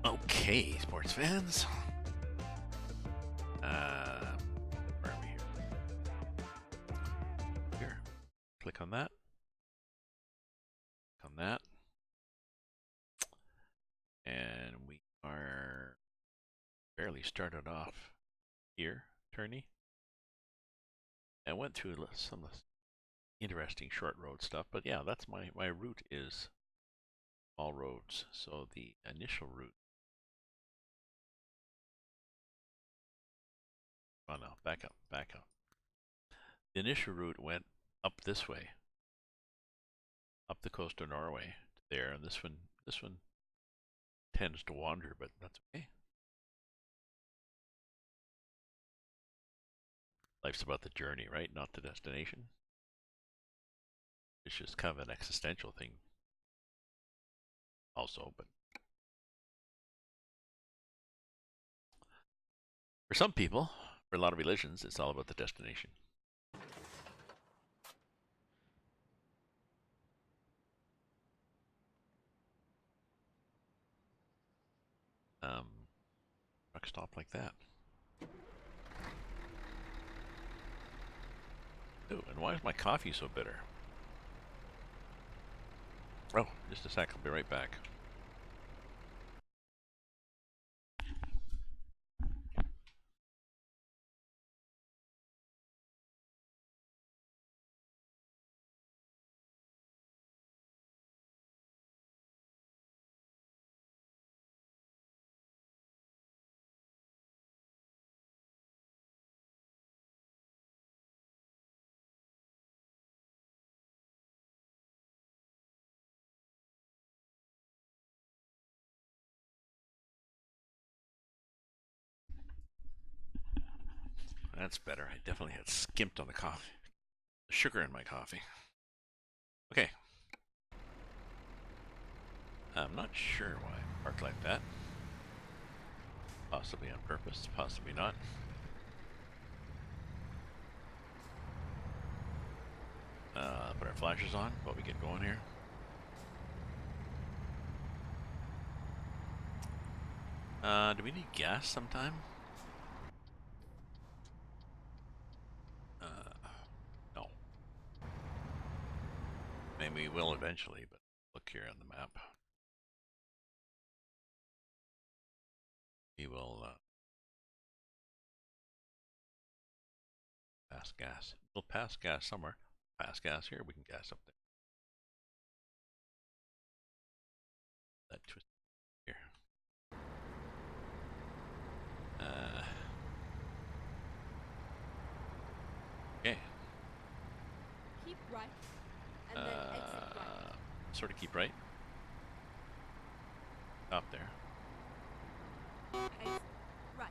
Okay, sports fans. Where are we here? Here. Click on that. Click on that. And we are barely started off here, Treni. I went through some of the interesting short road stuff, but yeah, that's my route is all roads. So the initial route. Oh no, back up, back up. The initial route went up this way, up the coast of Norway to there, and this one tends to wander, but that's okay. Life's about the journey, right? Not the destination. It's just kind of an existential thing also, but for some people, for a lot of religions, it's all about the destination. Truck stop like that. Ooh, and why is my coffee so bitter? Oh, just a sec, I'll be right back. That's better. I definitely had skimped on the coffee. The sugar in my coffee. Okay. I'm not sure why I parked like that. Possibly on purpose, possibly not. Put our flashers on while we get going here. Do we need gas sometime? No. Maybe we will eventually, but look here on the map. We will pass gas. We'll pass gas somewhere. Pass gas here, we can gas up there. That twist here. Okay. Keep right, and then exit right. Sort of keep right. Stop there. Exit right.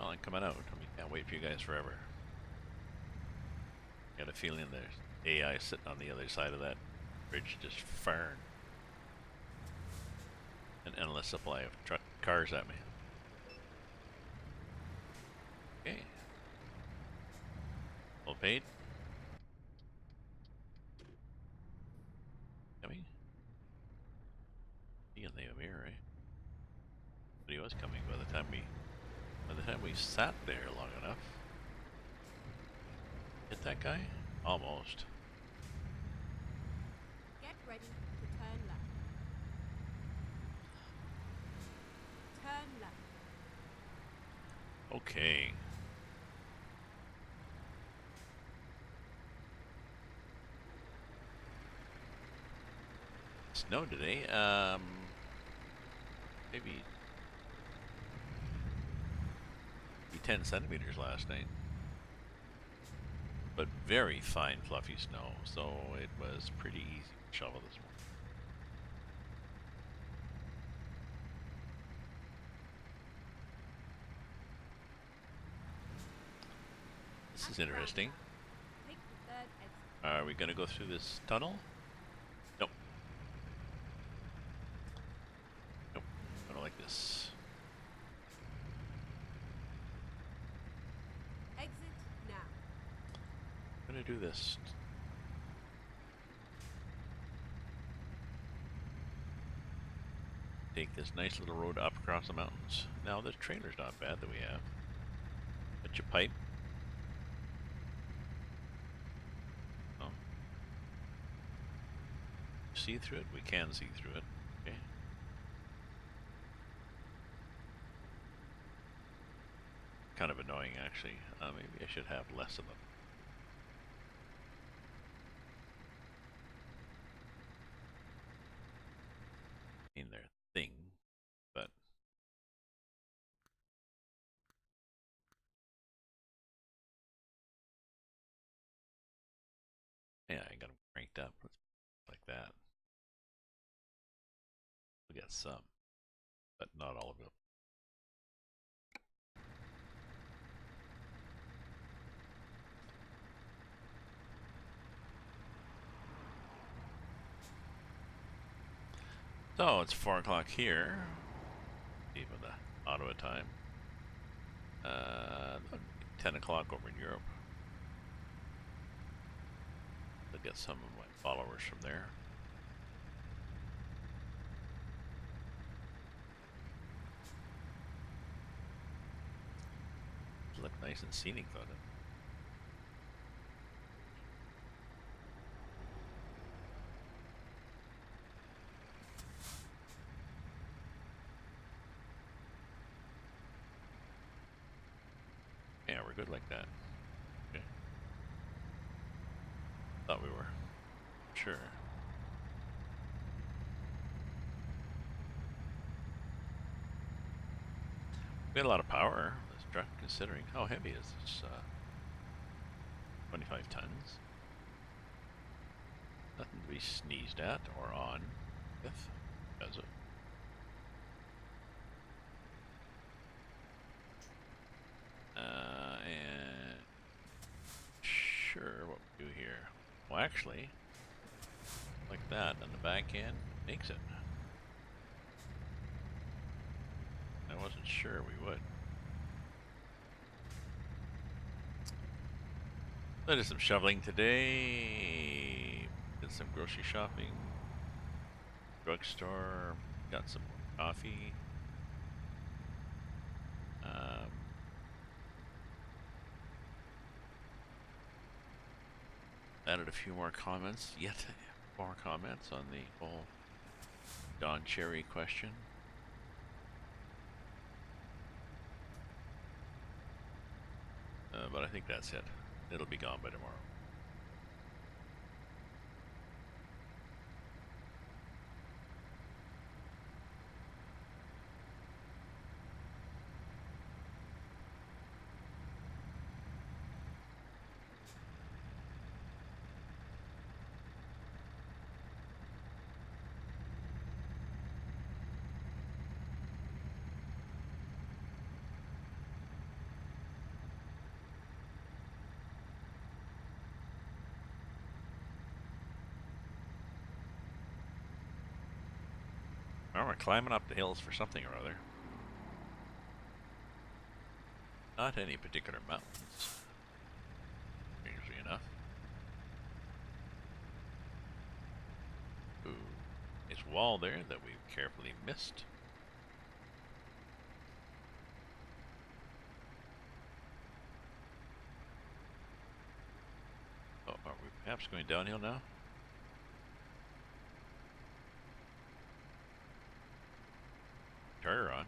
Well, I'm coming out. I mean, can't wait for you guys forever. Got a feeling there's AI sitting on the other side of that bridge just firing an endless supply of cars at me. Okay. Well paid. Coming. He in the mirror, right? But he was coming by the time we sat there long enough. Hit that guy? Almost. Get ready to turn left. Turn left. Okay. Snow today. Maybe 10 centimeters last night. But very fine fluffy snow, so it was pretty easy to shovel this morning. This is Turn interesting. left. Take the third exit. Are we gonna go through this tunnel? Nope. Nope. I don't like this. Exit now. I'm gonna do this. Take this nice little road up across the mountains. Now this trailer's not bad that we have. But your pipe. Oh. See through it? We can see through it. Okay. Kind of annoying actually. Maybe I should have less of them. In their thing, but yeah, I got them cranked up. Let's like that. We'll get some, but not all of them. So it's 4 o'clock here. Even the Ottawa time. 10 o'clock over in Europe. I'll get some of my followers from there. Look nice and scenic, though. Yeah, we're good like that. Okay. Thought we were. Sure. We had a lot of power. This truck, considering how heavy is this? 25 tons. Nothing to be sneezed at or on with, does it? And sure, what we do here? Well, actually, like that, on the back end makes it. I wasn't sure we would. I did some shoveling today. Did some grocery shopping. Drugstore. Got some more coffee. Added a few more comments. Yet more comments on the whole Don Cherry question. But I think that's it. It'll be gone by tomorrow. Well, we're climbing up the hills for something or other. Not any particular mountains, strangely enough. Ooh, it's a wall there that we've carefully missed. Oh, are we perhaps going downhill now? Charter on.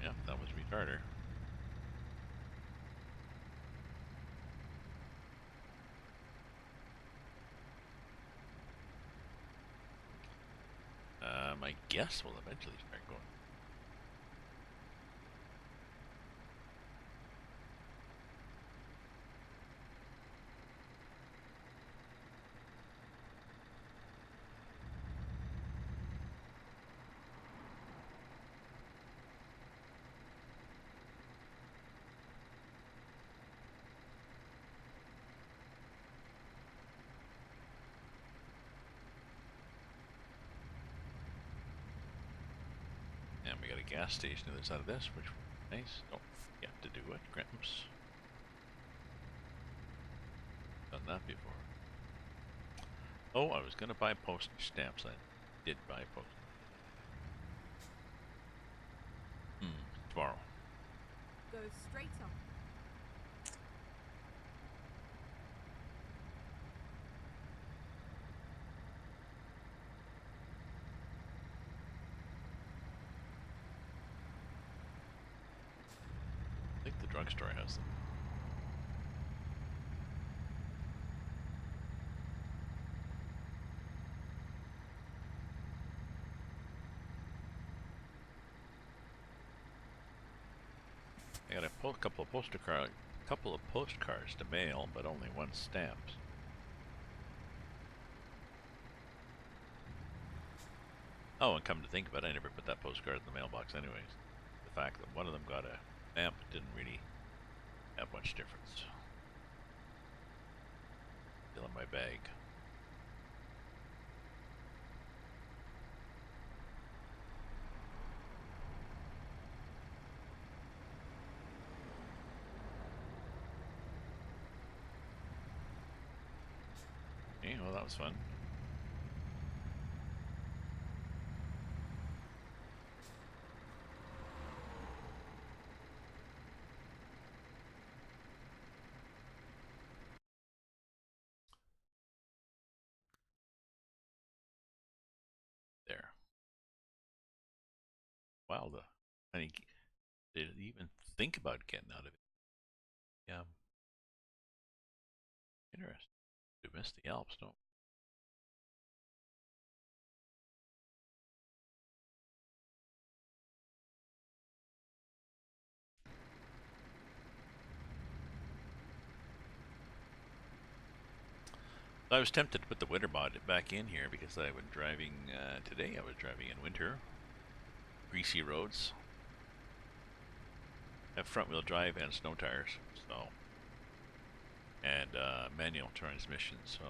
Yep, that was retarder. I guess we'll eventually start going. got a gas station on the other side of this, which was nice. Don't forget to do it, Gramps. Done that before. Oh, I was gonna buy postage stamps. I did buy postage. Tomorrow. Go straight on. I think the drugstore has them. I got a couple of postcards to mail, but only one stamped. Oh, and come to think of it, I never put that postcard in the mailbox anyways. The fact that one of them got a stamp didn't really have much difference. Still in my bag. Okay, well that was fun. There. Wow, I think they didn't even think about getting out of it. Yeah. Interesting. We missed the Alps, don't we? I was tempted to put the winter mod back in here because I was driving today. I was driving in winter, greasy roads. Have front-wheel drive and snow tires, so and manual transmission, so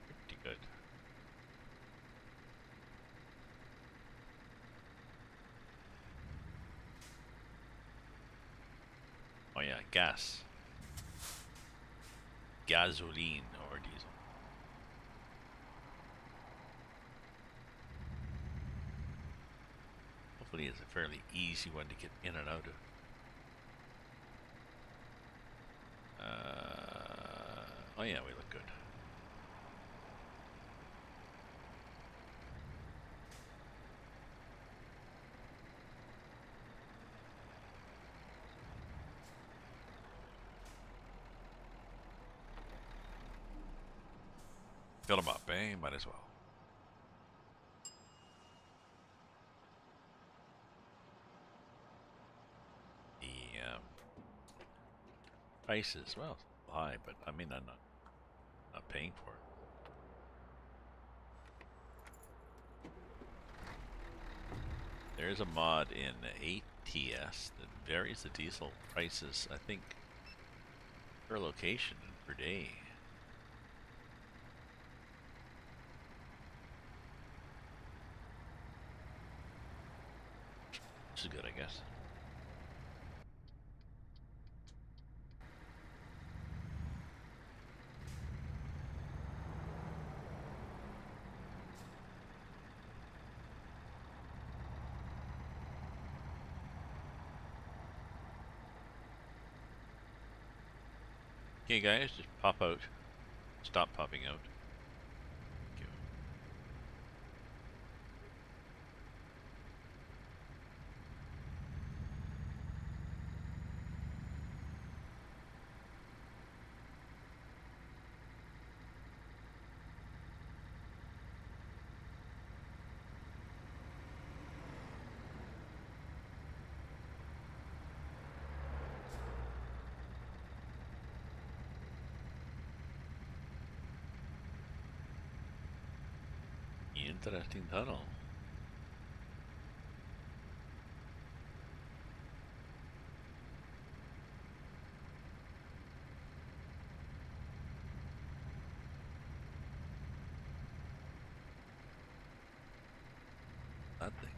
pretty good. Oh yeah, gasoline or diesel. Hopefully, it's a fairly easy one to get in and out of. Oh yeah, we look good. Fill them up, eh? Might as well. The prices, well, high, but I mean, I'm not paying for it. There is a mod in ETS that varies the diesel prices, I think, per location and per day. Which is good, I guess. Okay, guys, just pop out. Stop popping out. Thank you. Interesting tunnel. That thing.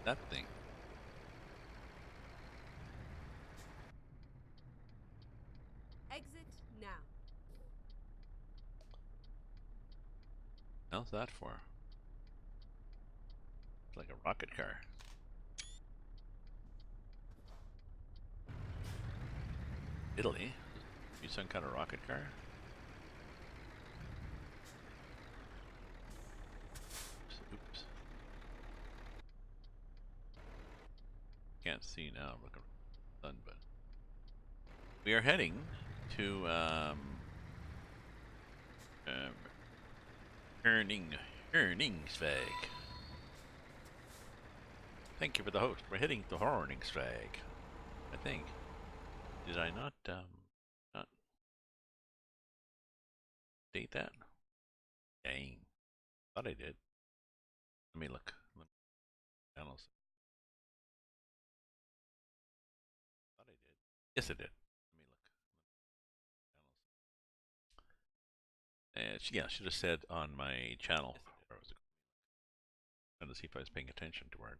that thing? Exit now. How's that for? It's like a rocket car. Italy? Be some kind of rocket car? Oops. Can't see now. I'm looking at the sun, but we are heading to um, Honningsvag. Thank you for the host. We're heading to Honningsvag. I think. Did I not date that? Dang. Thought I did. Let me look. Channels. Thought I did. Yes, I did. Let me look. Channels. Yeah, I should have said on my channel. Where was it? Trying to see if I was paying attention to where.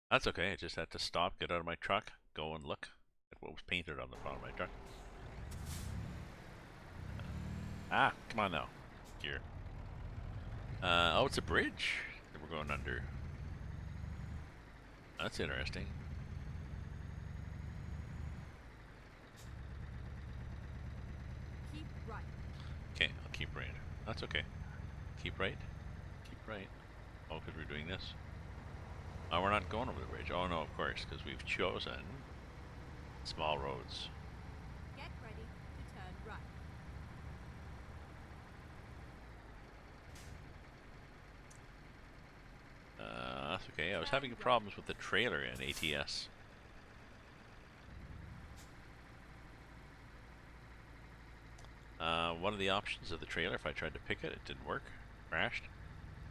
That's okay. I just had to stop, get out of my truck, go and look at what was painted on the front of my truck. Ah, come on now. Gear. Oh, it's a bridge that we're going under. That's interesting. Keep right. Okay, I'll keep right. That's okay. Keep right. Keep right. Oh, because we're doing this. Oh, we're not going over the bridge. Oh, no, of course, because we've chosen small roads. Get ready to turn right. That's okay. I was having problems with the trailer in ATS. One of the options of the trailer, if I tried to pick it, it didn't work. Crashed.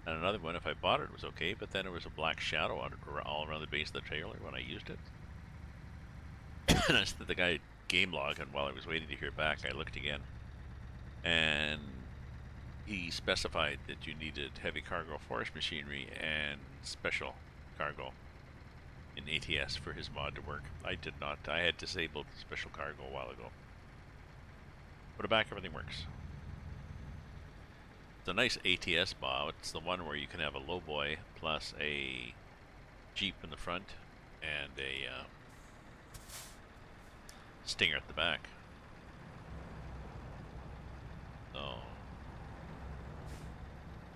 And another one, if I bought it, it was okay, but then there was a black shadow all around the base of the trailer when I used it. And I said the guy game log, and while I was waiting to hear back, I looked again. And he specified that you needed heavy cargo forest machinery and special cargo in ATS for his mod to work. I did not. I had disabled special cargo a while ago. Put it back, everything works. It's a nice ATS mod. It's the one where you can have a lowboy plus a Jeep in the front and a Stinger at the back. So,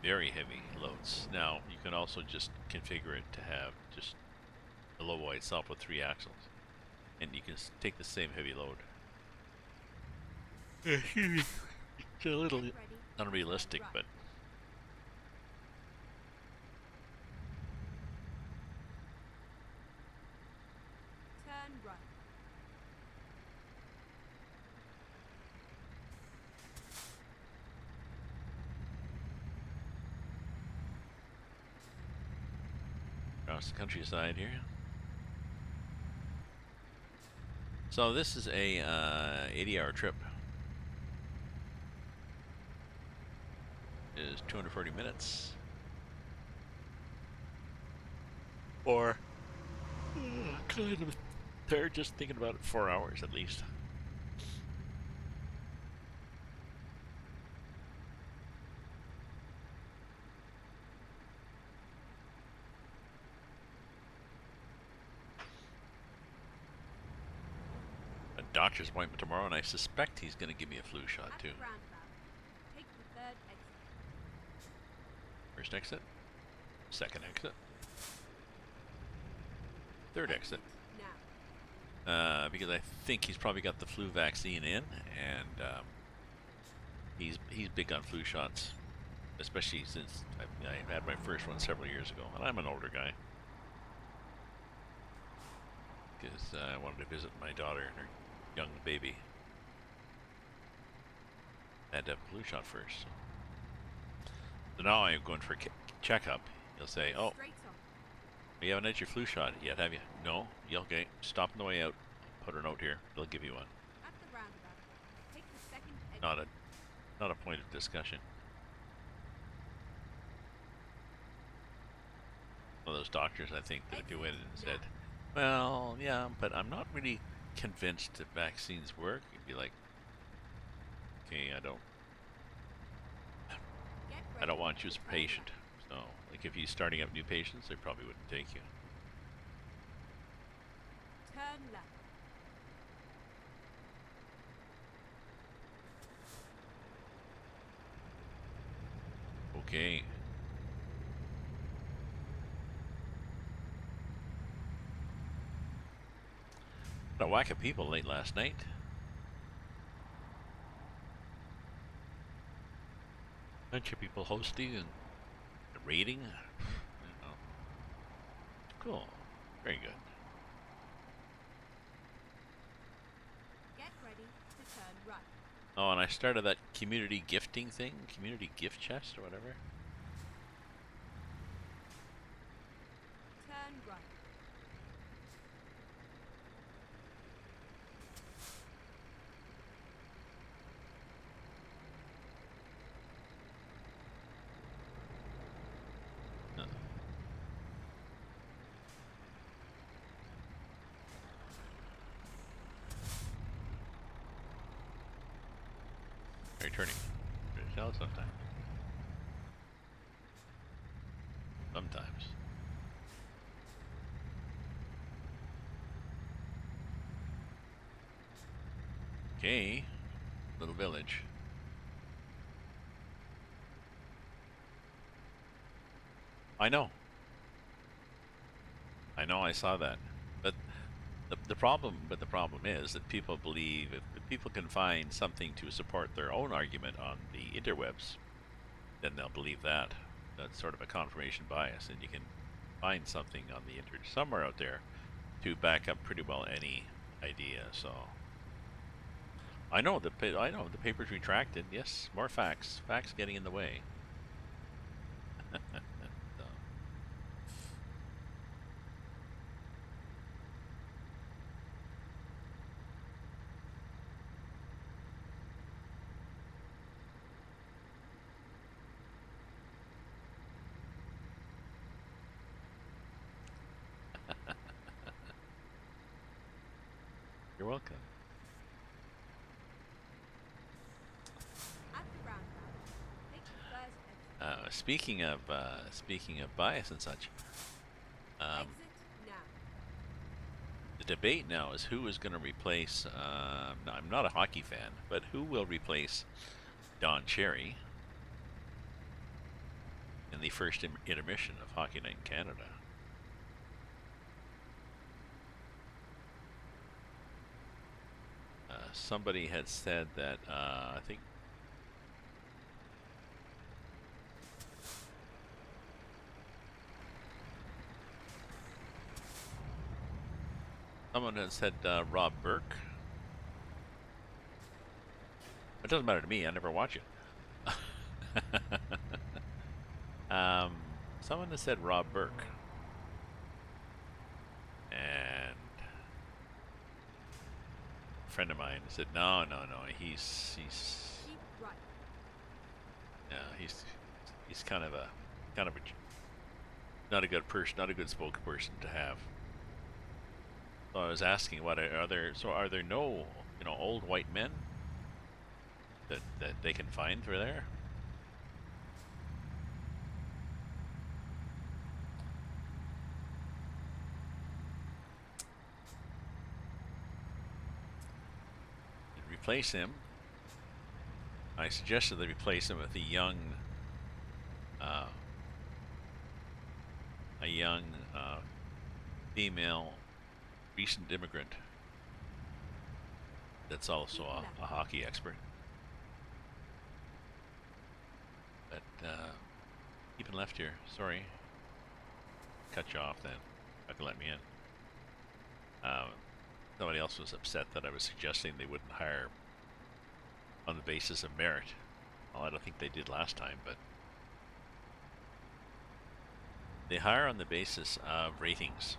very heavy loads. Now, you can also just configure it to have just the lowboy itself with 3 axles. And you can take the same heavy load. It's a little unrealistic, but Turn right. across the countryside here. So this is a 80-hour trip. It is 240 minutes. Or kind of they're just thinking about it 4 hours at least. A doctor's appointment tomorrow, and I suspect he's going to give me a flu shot too. Take the third exit. First exit, second exit, third exit. Now. Because I think he's probably got the flu vaccine in, and he's big on flu shots, especially since I had my first one several years ago, and I'm an older guy. Because I wanted to visit my daughter and her young baby. I had to have a flu shot first. So now I'm going for a checkup. He'll say, "Oh, you haven't had your flu shot yet, have you?" "No." "Yeah, okay. Stop on the way out. Put a note here. They'll give you one." At the roundabout, take the second exit. Not a point of discussion. of those doctors, I think, that go in and Exit said, now. well, yeah, but I'm not really convinced that vaccines work. You'd be like, okay, Get I don't ready want you to as a turn patient. left. So, like, if he's starting up new patients, they probably wouldn't take you. Turn left. Okay. A whack of people late last night. Bunch of people hosting and raiding. You know. Cool. Very good. Get ready to turn right. Oh, and I started that community gifting thing, community gift chest or whatever. Turn right. Uh, Returning. Tell sometimes. Sometimes. Okay. Little village. I know. I know. I saw that. But the problem is that people believe if people can find something to support their own argument on the interwebs, then they'll believe that. That's sort of a confirmation bias, and you can find something on the internet somewhere out there to back up pretty well any idea. So I know the paper's retracted. Yes, more facts. Facts getting in the way. So, you're welcome. At the roundabout, take the first exit. Speaking of bias and such, um, Exit now. the debate now is who is going to replace. No, I'm not a hockey fan, but who will replace Don Cherry in the first intermission of Hockey Night in Canada? Somebody had said that I think someone had said Rob Burke. It doesn't matter to me. I never watch it. um, Someone had said Rob Burke, and a friend of mine said, "No, no, no. Keep right. yeah, he's kind of a not a good person, not a good spokesperson to have." So I was asking, what are there? So are there no old white men that they can find for there? Replace him. I suggested they replace him with uh, a young female recent immigrant that's also Keep left. a hockey expert. But keeping left here. Sorry, cut you off then. Not gonna let me in. Somebody else was upset that I was suggesting they wouldn't hire on the basis of merit. Well, I don't think they did last time, but they hire on the basis of ratings.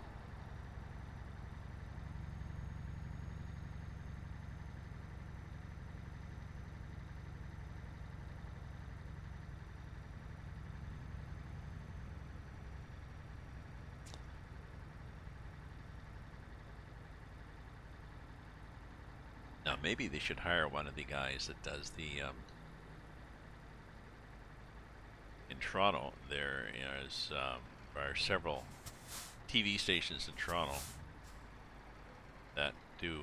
Now maybe they should hire one of the guys that does the in Toronto. There is are several TV stations in Toronto that do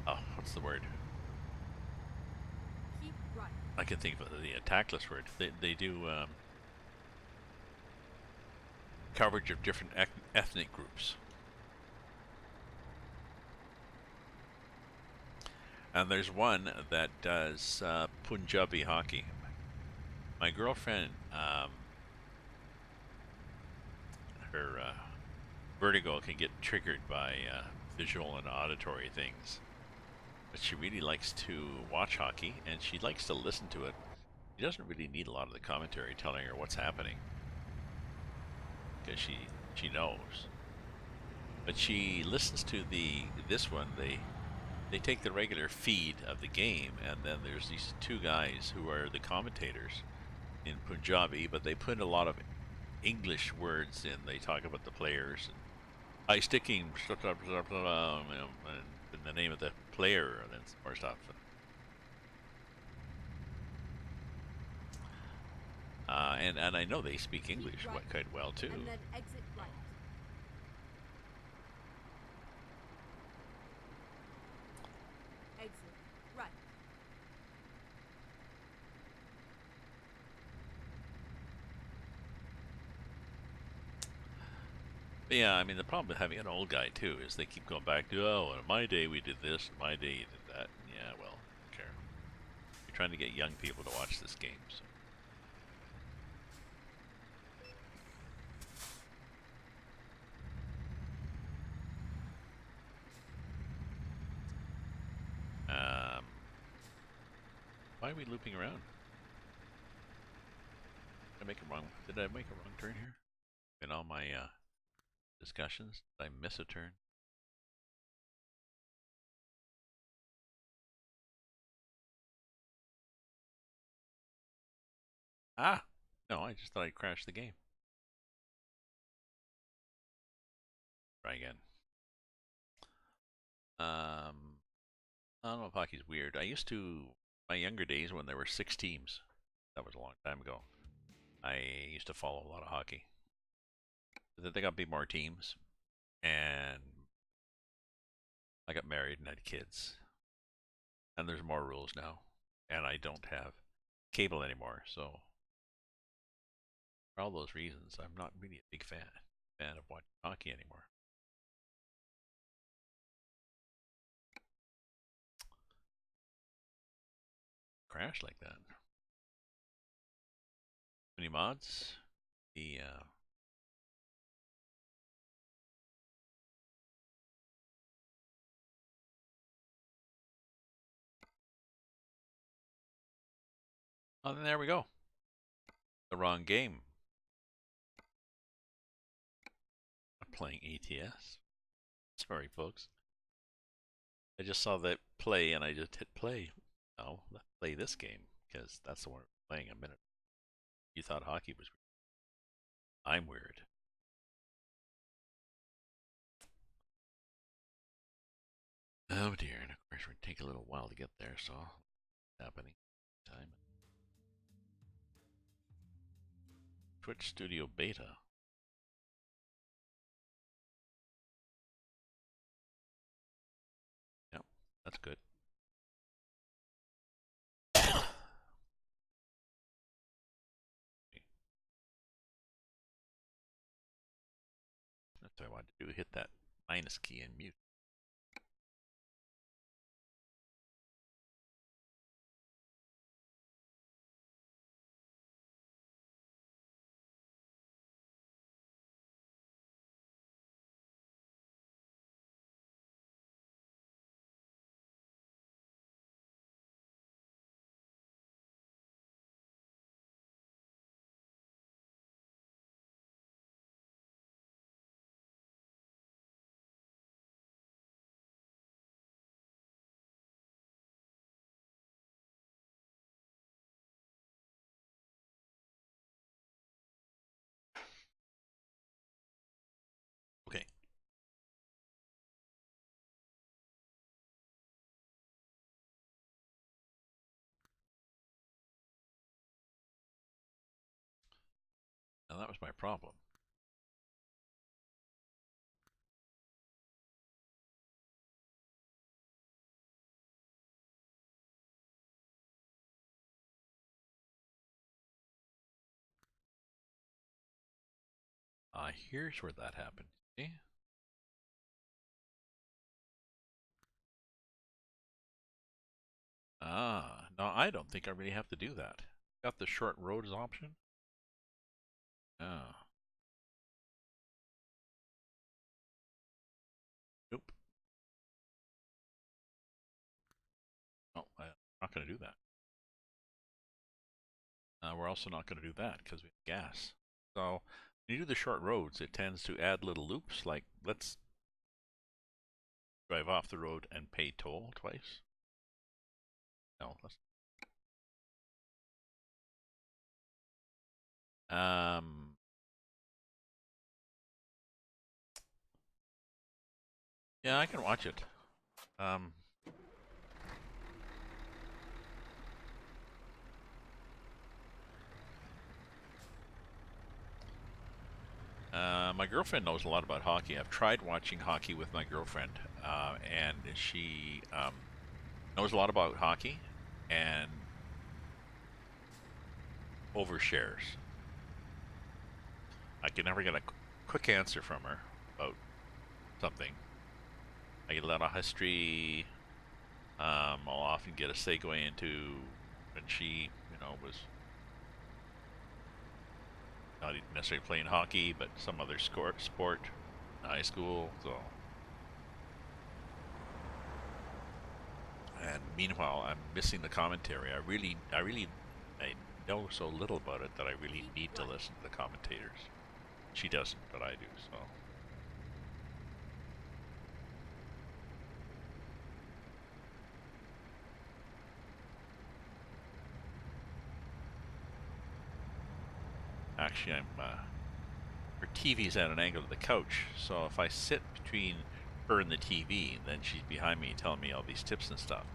oh, what's the word? Keep right. I can think of the tactless word. They do coverage of different ethnic groups. And there's one that does Punjabi hockey. My girlfriend, her vertigo can get triggered by visual and auditory things. But she really likes to watch hockey, and she likes to listen to it. She doesn't really need a lot of the commentary telling her what's happening, because she knows. But she listens to this one. They take the regular feed of the game, and then there's these two guys who are the commentators in Punjabi, but they put a lot of English words in. They talk about the players and eye sticking, and the name of the player, and then some more stuff. And I know they speak English right, quite well too. And then exit right. Exit right. But yeah, I mean the problem with having an old guy too is they keep going back to, oh, in my day we did this, in my day you did that. Yeah, well, I don't care. You're trying to get young people to watch this game, so. Why are we looping around? Did I make a wrong turn here? In all my discussions, did I miss a turn? Ah! No, I just thought I crashed the game. Try again. I don't know if hockey's weird. I used to, my younger days when there were 6 teams, that was a long time ago, I used to follow a lot of hockey. But then they got to be more teams, and I got married and had kids, and there's more rules now, and I don't have cable anymore, so for all those reasons, I'm not really a big fan of watching hockey anymore. Crash like that. Any mods? The oh, then there we go. The wrong game. I'm playing ETS. Sorry, folks. I just saw that play and I just hit play. Oh, let's play this game because that's the one we're playing a minute. You thought hockey was weird. I'm weird. Oh dear, and of course it would take a little while to get there, so it's happening. Time. Twitch Studio Beta. Yep, that's good. That's what I wanted to do, hit that minus key and mute. Now that was my problem. Here's where that happened. See? No, I don't think I really have to do that. Got the short roads option? Ah, nope. No, I'm not going to do that. We're also not going to do that because we have gas. So when you do the short roads, it tends to add little loops. Like, let's drive off the road and pay toll twice. No, let's. Um, yeah, I can watch it. Um, my girlfriend knows a lot about hockey. I've tried watching hockey with my girlfriend, and she knows a lot about hockey and overshares. I can never get a quick answer from her about something. I get a lot of history. I'll often get a segue into when she, was not necessarily playing hockey, but some other sport in high school. So, and meanwhile, I'm missing the commentary. I know so little about it that I really need to listen to the commentators. She doesn't, but I do. So. Actually, her TV's at an angle to the couch, so if I sit between her and the TV, then she's behind me telling me all these tips and stuff.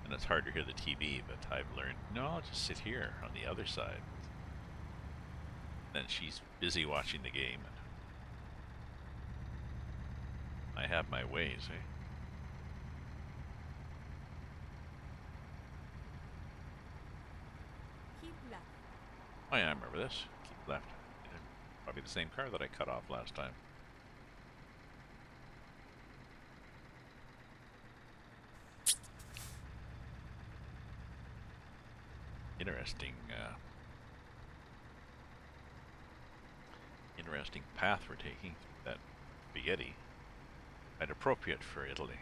And it's hard to hear the TV, but I've learned, no, I'll just sit here on the other side. Then she's busy watching the game, and I have my ways, eh? Keep left. Oh yeah, I remember this. Keep left. Probably the same car that I cut off last time. Interesting, interesting path we're taking. That spaghetti. Quite appropriate for Italy.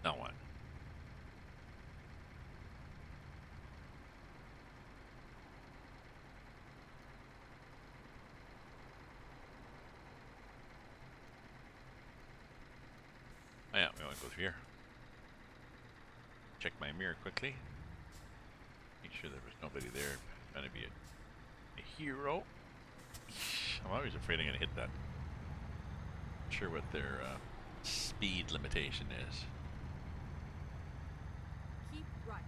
Now what? Oh yeah, we want to go through here. Check my mirror quickly. Make sure there was nobody there. Trying to be a hero. I'm always afraid I'm going to hit that. Not sure what their speed limitation is. Keep right.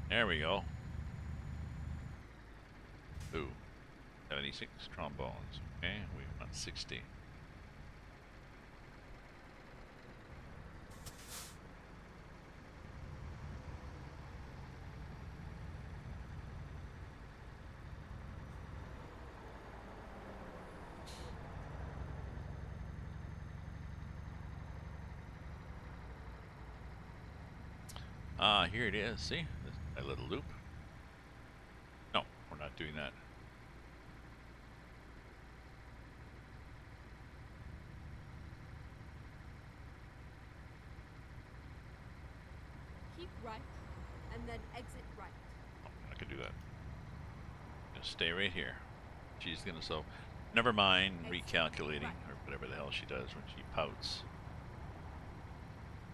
There we go. Ooh. 76 trombones. Okay, we want 60. Here it is. See? This is my little loop. No, we're not doing that. Keep right, and then exit right. Oh, I'm not going to do that. Just stay right here. She's going to, so Never mind Exit recalculating right. or whatever the hell she does when she pouts.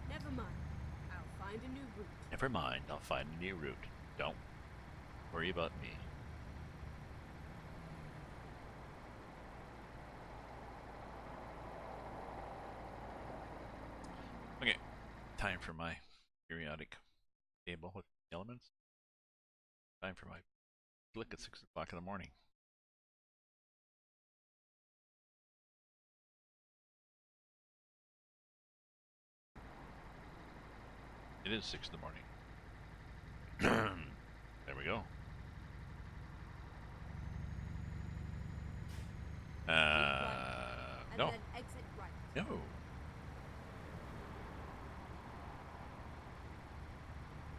Never mind. I'll find a new route. Never mind, I'll find a new route. Don't worry about me. Okay, time for my periodic table with elements. Time for my look at 6 o'clock in the morning. It is 6 in the morning. There we go. Keep right, and No. then exit right. No.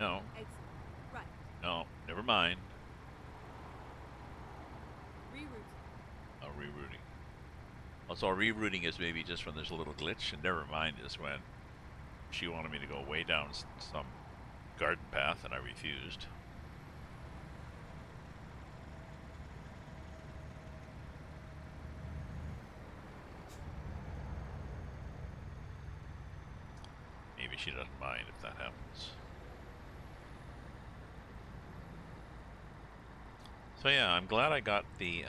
No. Exit right. No. Never mind. Rerouting. Oh, rerouting. Also, rerouting is maybe just when there's a little glitch, and never mind is when she wanted me to go way down some garden path, and I refused. Maybe she doesn't mind if that happens. So yeah, I'm glad I got the,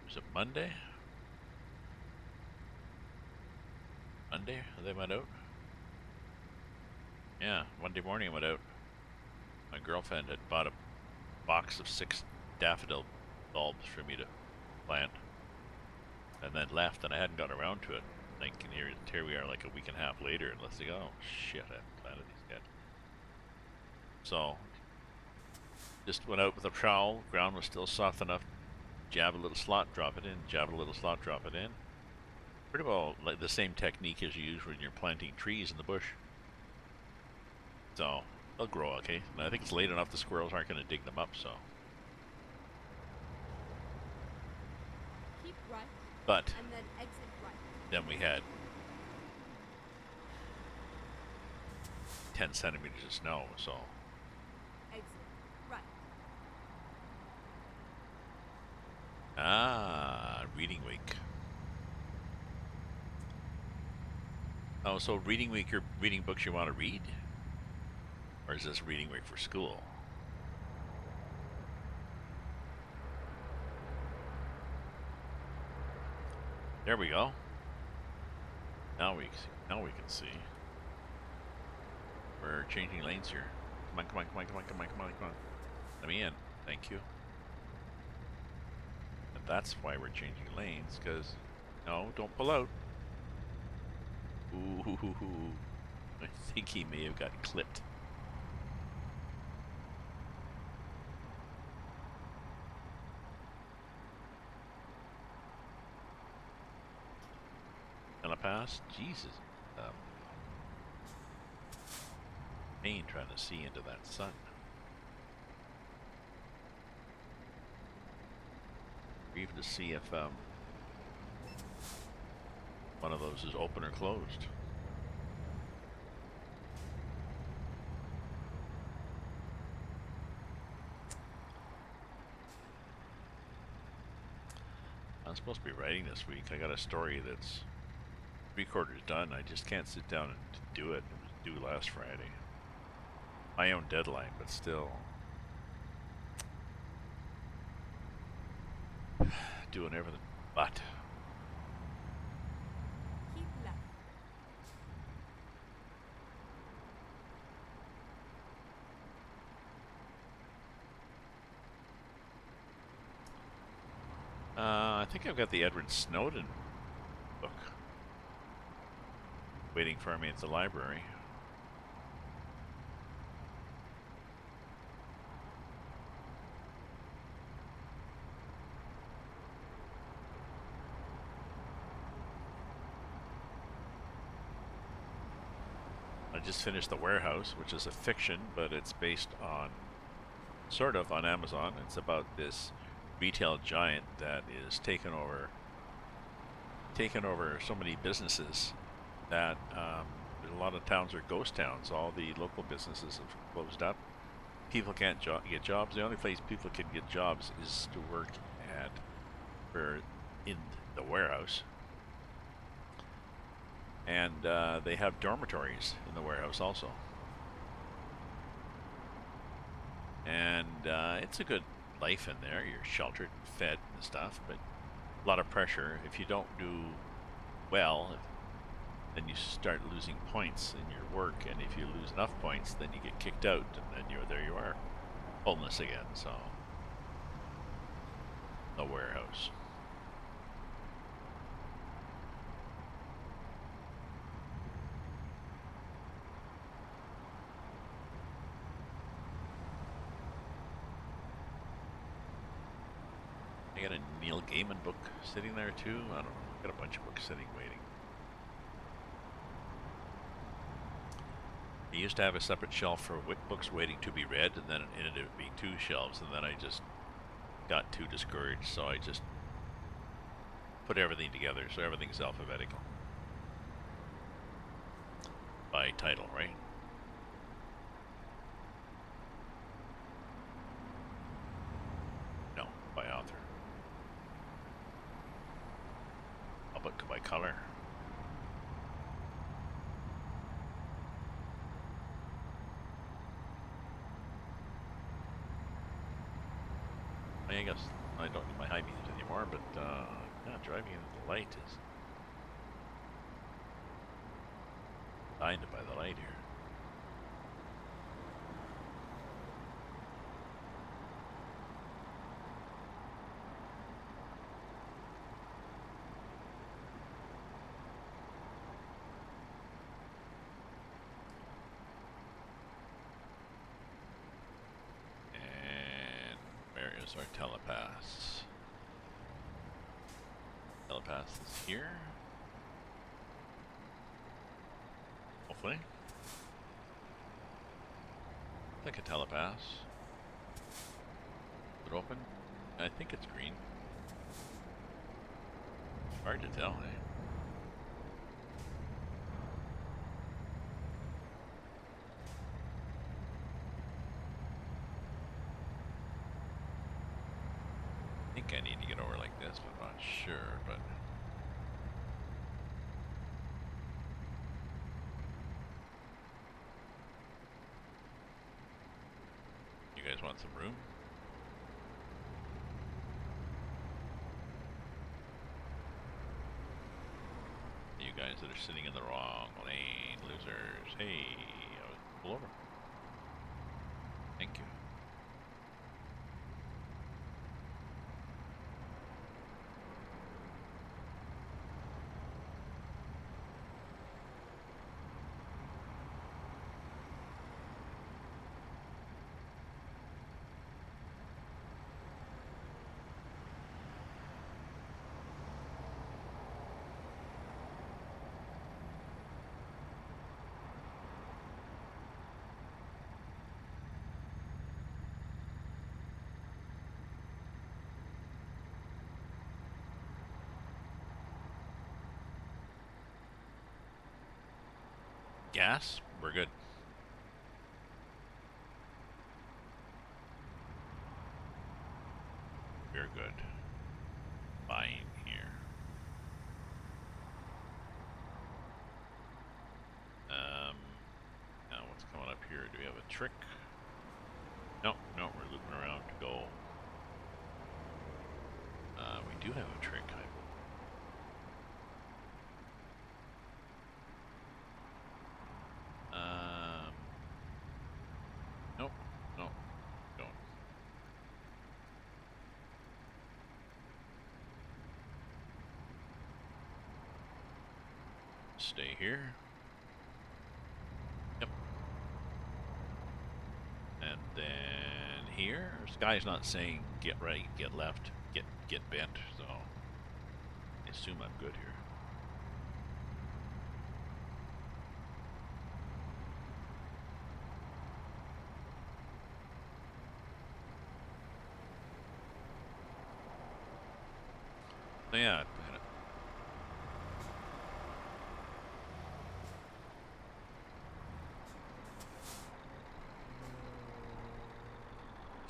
was it Monday? Monday they went out? Yeah, Monday morning I went out. My girlfriend had bought a box of 6 daffodil bulbs for me to plant, and then left, and I hadn't gotten around to it. Thinking here we are like a week and a half later, and let's think, oh shit, I haven't planted these yet. So just went out with a trowel. Ground was still soft enough. Jab a little slot, drop it in. Jab a little slot, drop it in. Pretty well like the same technique as you use when you're planting trees in the bush. So they'll grow okay. And I think it's late enough the squirrels aren't going to dig them up. So, Keep right, but and then exit right. then we had 10 centimeters of snow. So Exit right. reading week. Oh, so reading week, you're reading books you want to read? Or is this reading week for school? There we go. Now we can see. We're changing lanes here. Come on, come on, come on, come on, come on, come on, come on. Let me in. Thank you. And that's why we're changing lanes, because no, don't pull out. Ooh, I think he may have got clipped. Gonna pass? Jesus. Pain trying to see into that sun. Even to see if one of those is open or closed. I'm supposed to be writing this week. I got a story that's 3/4 done. I just can't sit down and do it. It was due last Friday. My own deadline, but still. Doing everything but. Keep left. I think I've got the Edward Snowden book waiting for me at the library. I just finished The Warehouse, which is a fiction, but it's based on, sort of, on Amazon. It's about this retail giant that is taken over so many businesses that a lot of towns are ghost towns. All the local businesses have closed up, people can't get jobs. The only place people can get jobs is to work at or in the warehouse. And they have dormitories in the warehouse also. And it's a good life in there. You're sheltered and fed and stuff, but a lot of pressure. If you don't do well, then you start losing points in your work, and if you lose enough points, then you get kicked out, and then there you are, homeless again. So, the warehouse. I got a Neil Gaiman book sitting there too. I don't know. I got a bunch of books sitting waiting. I used to have a separate shelf for books waiting to be read, and then it ended up being 2 shelves, and then I just got too discouraged, so I just put everything together, so everything's alphabetical. By title, right? No, by author. A book by color. I guess I don't need my high beams anymore, but yeah, driving into the light is blinded by the light here. And where is our telepath? Telepath is here. Hopefully. Like a telepath. Is it open? I think it's green. Hard to tell, eh? I think I need to get over like this, but I'm not sure, but you guys want some room? You guys that are sitting in the wrong lane, losers. Hey, I was pull over. Thank you. Gas? We're good. We're good. Buying here. Now what's coming up here? Do we have a trick? No, we're looping around to go. We do have a trick, I believe. Nope, don't. Stay here. Yep. And then here, this guy's not saying get right, get left, get bent, so I assume I'm good here. So yeah,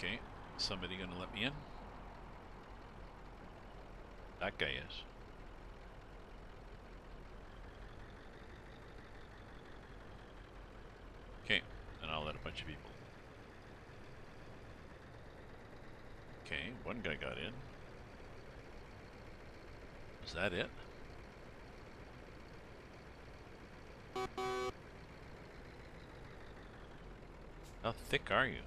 Okay, somebody gonna let me in? That guy is. Okay, and I'll let a bunch of people. Okay, one guy got in. Is that it? How thick are you?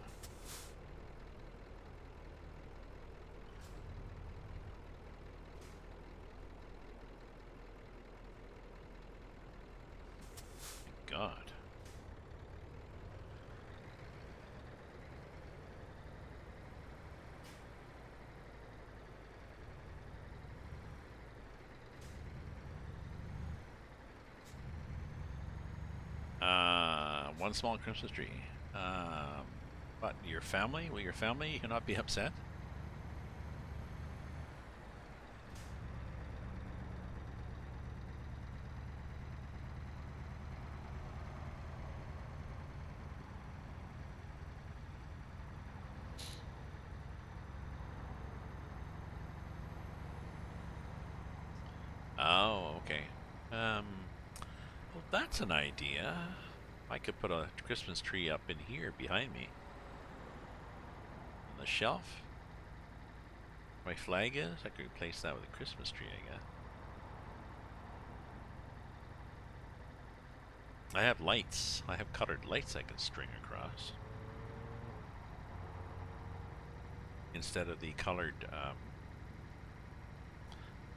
God. One small Christmas tree. But your family? Will your family not be upset? Oh, okay. Well, that's an idea. I could put a Christmas tree up in here behind me. On the shelf. My flag is? I could replace that with a Christmas tree, I guess. I have lights. I have colored lights I can string across. Instead of the colored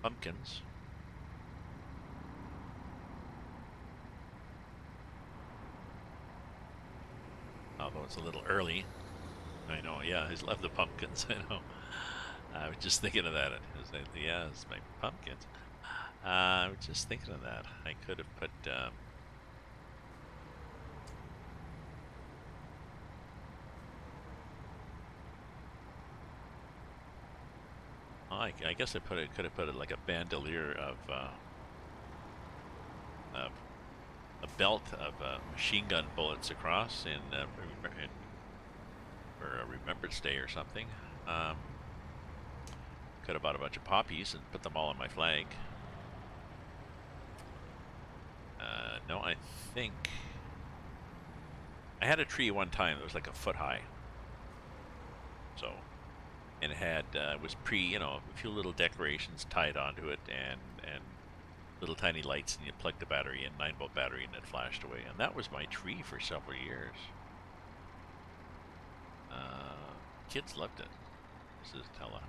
pumpkins. Although it's a little early. I know, yeah, I love the pumpkins, I know. I was just thinking of that. Yeah, it's my pumpkins. I was just thinking of that. I could have put... I guess could have put it like a bandolier of a belt of machine gun bullets across for a Remembrance Day or something. Could have bought a bunch of poppies and put them all on my flag. No, I think I had a tree one time that was like a foot high. So, and it had was a few little decorations tied onto it and little tiny lights, and you plugged the battery in, 9-volt battery, and it flashed away. And that was my tree for several years. Kids loved it. This is Telepath.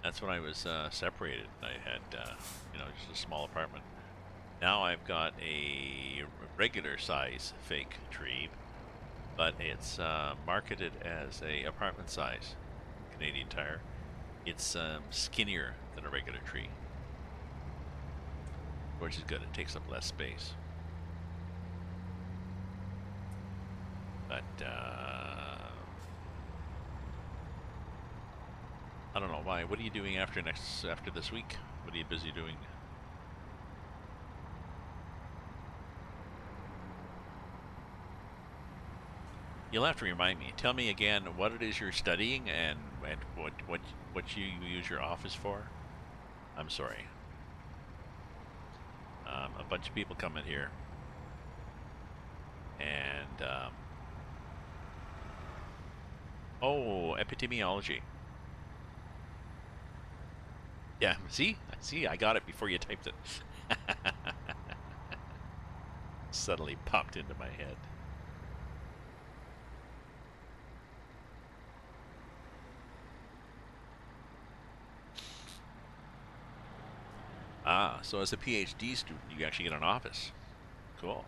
That's when I was separated. I had, just a small apartment. Now I've got a regular size fake tree, but it's marketed as a apartment size Canadian Tire. It's skinnier than a regular tree, which is good. It takes up less space. But I don't know why. What are you doing after this week? What are you busy doing? You'll have to remind me. Tell me again what it is you're studying and what you use your office for. I'm sorry. A bunch of people come in here, and oh, epidemiology. Yeah, see, I got it before you typed it. Suddenly popped into my head. Ah, so as a PhD student, you actually get an office. Cool.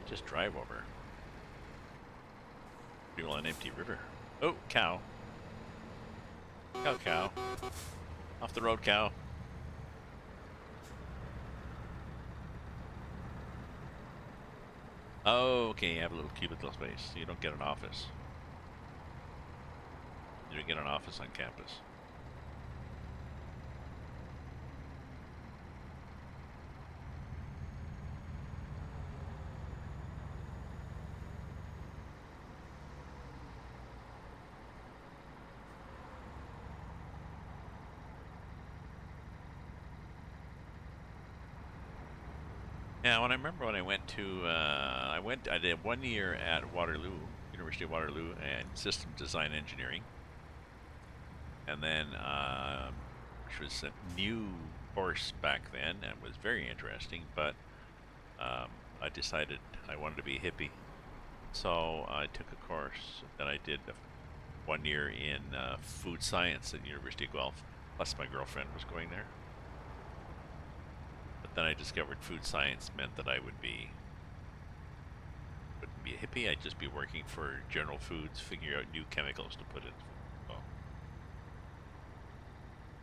Just drive over. People on an empty river. Oh, cow. Cow. Off the road, cow. Oh, okay, you have a little cubicle space, so you don't get an office. to get an office on campus. Yeah, when I remember when I went to, I did 1 year at Waterloo, University of Waterloo, and system design engineering, and then, which was a new course back then, and it was very interesting. But I decided I wanted to be a hippie, so I took a course that I did 1 year in food science at University of Guelph. Plus, my girlfriend was going there. But then I discovered food science meant that I wouldn't be a hippie. I'd just be working for General Foods, figuring out new chemicals to put in food. So,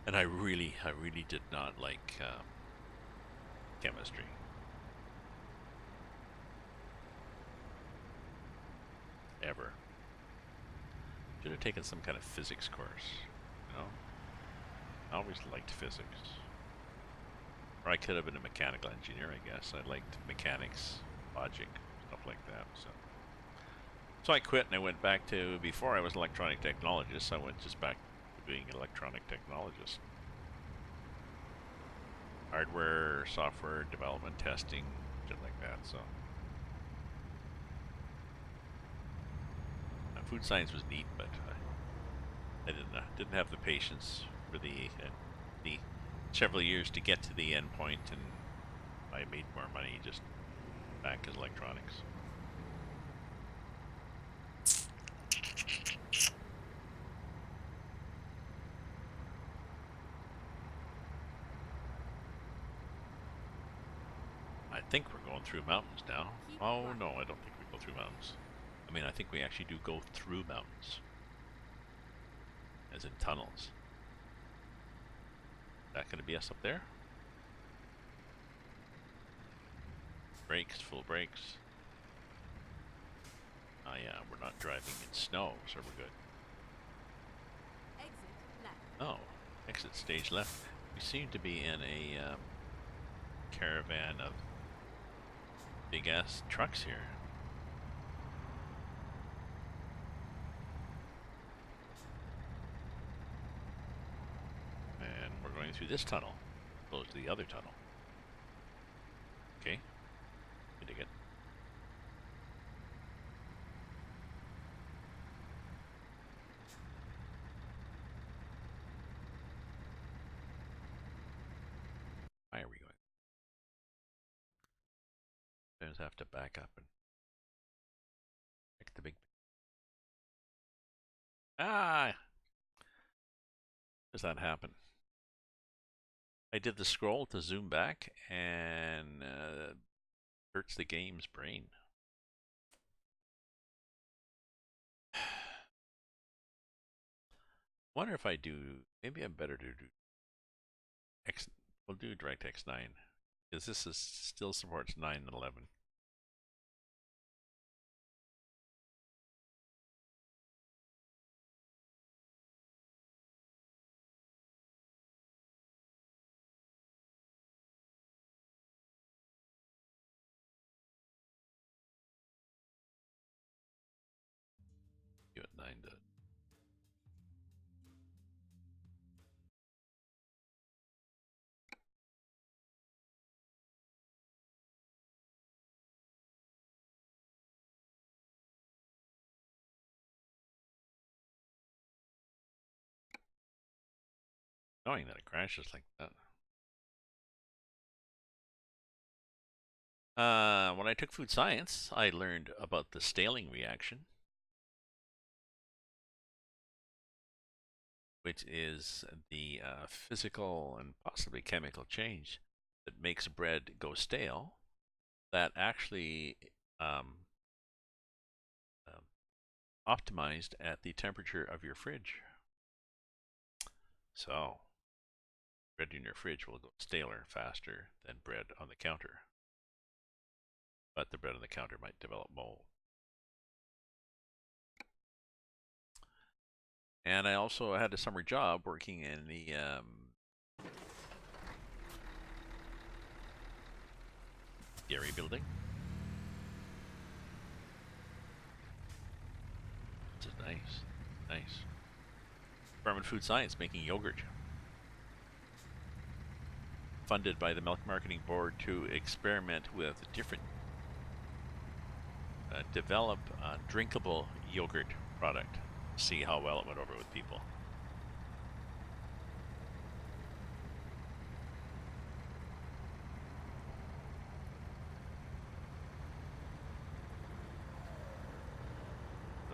and I really did not like chemistry. Ever. Should have taken some kind of physics course, you know? I always liked physics. Or I could have been a mechanical engineer, I guess. I liked mechanics, logic, stuff like that. So I quit and I went back to, before I was an electronic technologist, I went just back to being an electronic technologist. Hardware, software, development, testing, shit like that, so. Food science was neat, but I didn't have the patience for the several years to get to the end point, and I made more money just back as electronics. I think we're going through mountains now. Oh no, I don't think we go through mountains. I mean, I think we actually do go through mountains, as in tunnels. Is that going to be us up there? Brakes, full brakes. Oh yeah, we're not driving in snow, so we're good. Exit left. Oh, exit stage left. We seem to be in a caravan of big ass trucks here. And we're going through this tunnel, opposed to the other tunnel. Okay, I dig it. Why are we going? I just have to back up and check the big. Ah! Does that happen? I did the scroll to zoom back, and hurts the game's brain. Wonder if I do. Maybe I'm better to do X. We'll do DirectX 9, because this is still supports 9 and 11. You at 9 to. Knowing that it crashes like that. When I took food science, I learned about the Staling reaction, which is the physical and possibly chemical change that makes bread go stale, that actually um, um, optimized at the temperature of your fridge. So, bread in your fridge will go staler faster than bread on the counter. But the bread on the counter might develop mold. And I also had a summer job working in the dairy building. This is nice. Nice. Department of Food Science making yogurt. Funded by the Milk Marketing Board to experiment with different, develop a drinkable yogurt product. See how well it went over with people.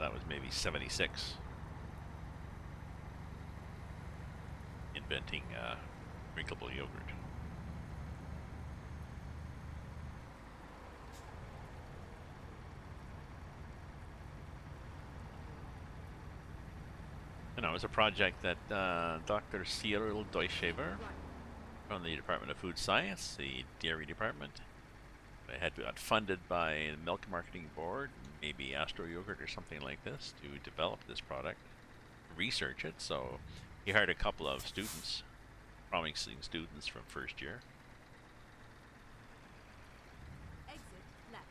That was maybe 76. Inventing drinkable yogurt. And it was a project that Dr. Cyril Deutschever from the Department of Food Science, the dairy department, it had got funded by the Milk Marketing Board, maybe Astro Yogurt or something like this, to develop this product, research it. So he hired a couple of students, promising students from first year. Exit left.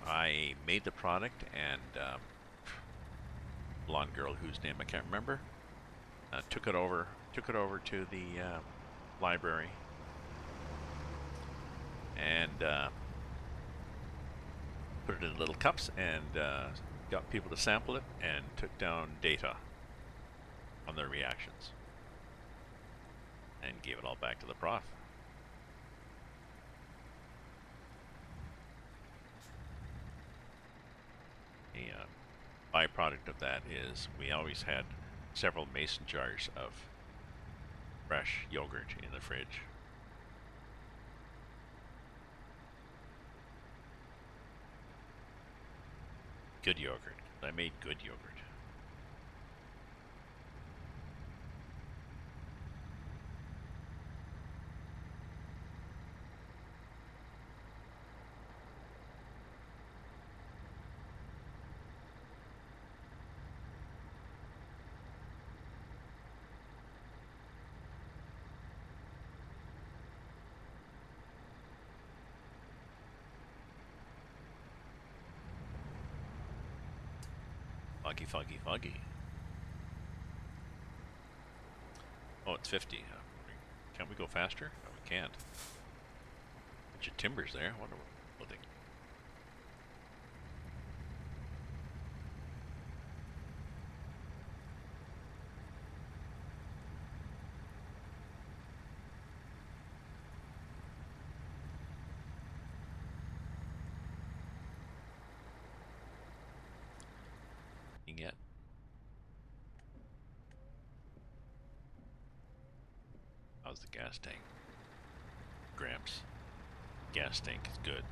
I made the product, and blonde girl whose name I can't remember took it over to the library and put it in little cups and got people to sample it and took down data on their reactions and gave it all back to the prof. The byproduct of that is we always had several mason jars of fresh yogurt in the fridge. Good yogurt. I made good yogurt. Foggy, foggy, foggy. Oh, it's 50. Can't we go faster? No, we can't. Bunch of timbers there. I wonder what they... Yet. How's the gas tank? Gramps. Gas tank is good.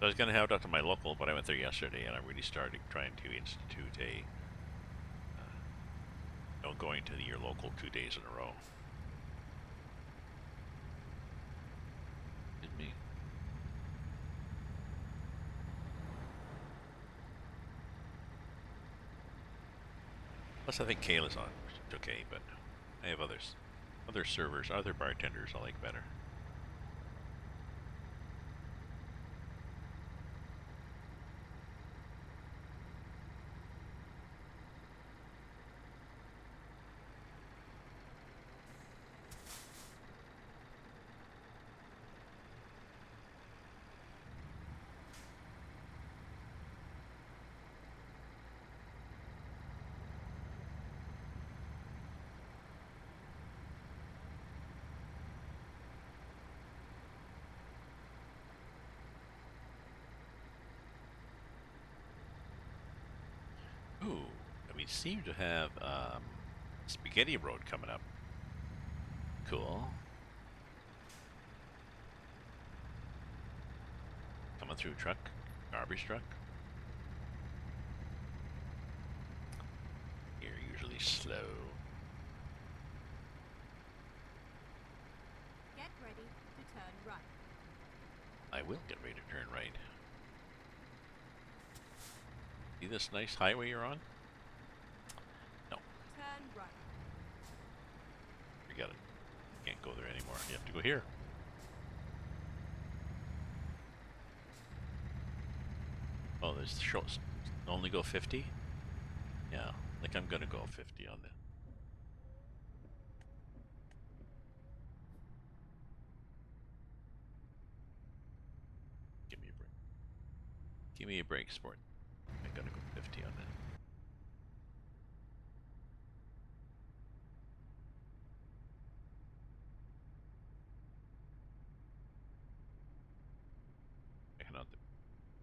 So I was going to have it up to my local, but I went there yesterday and I really started trying to institute a going to your local 2 days in a row. Did me. Plus, I think Kale is on, which is okay, but I have others. Other servers, other bartenders I like better. Ooh, and we seem to have Spaghetti Road coming up. Cool. Coming through truck, garbage truck. You're usually slow. Get ready to turn right. I will get ready to turn right. See this nice highway you're on? No, Turn right. forget it. Can't go there anymore. You have to go here. Oh, there's shows. Only go 50? Yeah, like I'm gonna go 50 on this. Give me a break. Give me a break, sport. I gotta go 50 on that.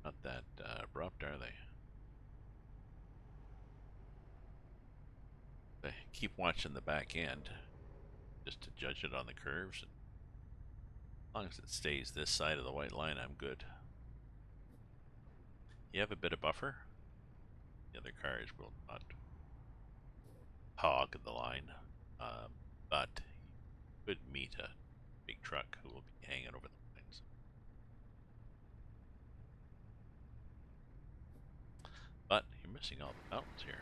Not that abrupt, are they? They keep watching the back end just to judge it on the curves. And as long as it stays this side of the white line, I'm good. You have a bit of buffer. The other cars will not hog the line, but you could meet a big truck who will be hanging over the lines. But you're missing all the mountains here.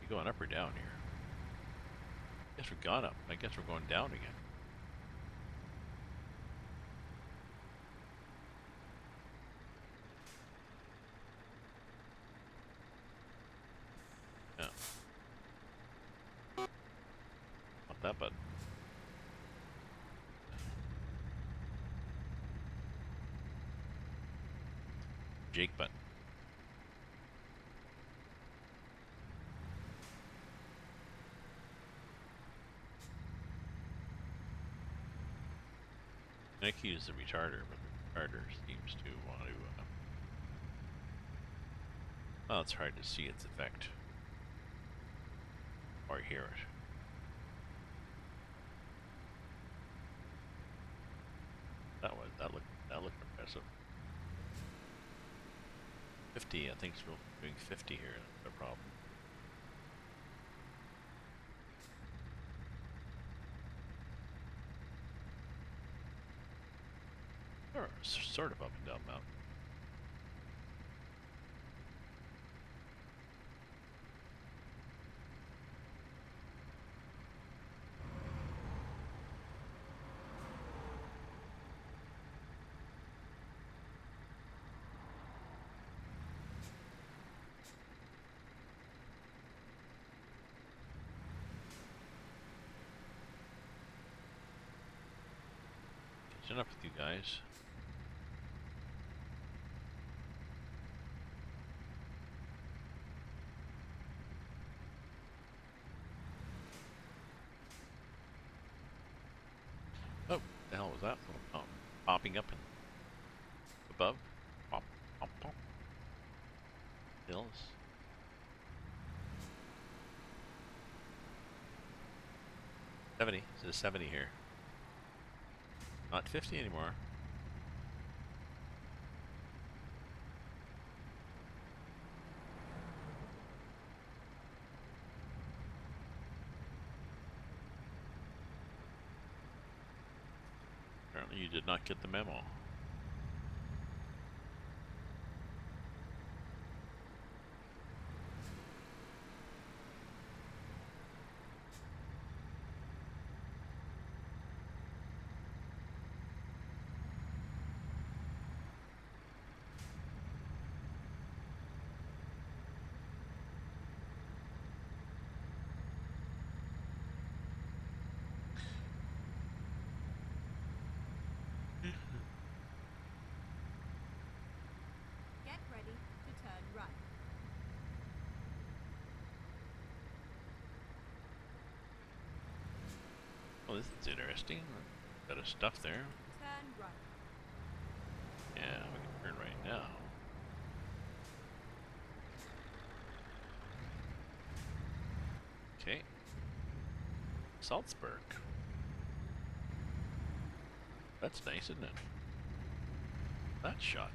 You going up or down here? I guess we've gone up. I guess we're going down again. Yeah. Not that button. Jake button. I can use the retarder, but the retarder seems to want to. Well, it's hard to see its effect or hear it. That looked impressive. 50, I think we're doing 50 here. That's no problem. Or sort of up and down mountain. Catching up with you guys. Oh, the hell was that? Oh, popping up and above. Pop, pop, pop. Hills. 70. It says 70 here. Not 50 anymore. Apparently you did not get the memo. this is interesting. Bit of stuff there. Turn right. Yeah, we can turn right now. Okay. Salzburg. That's nice, isn't it? That shot.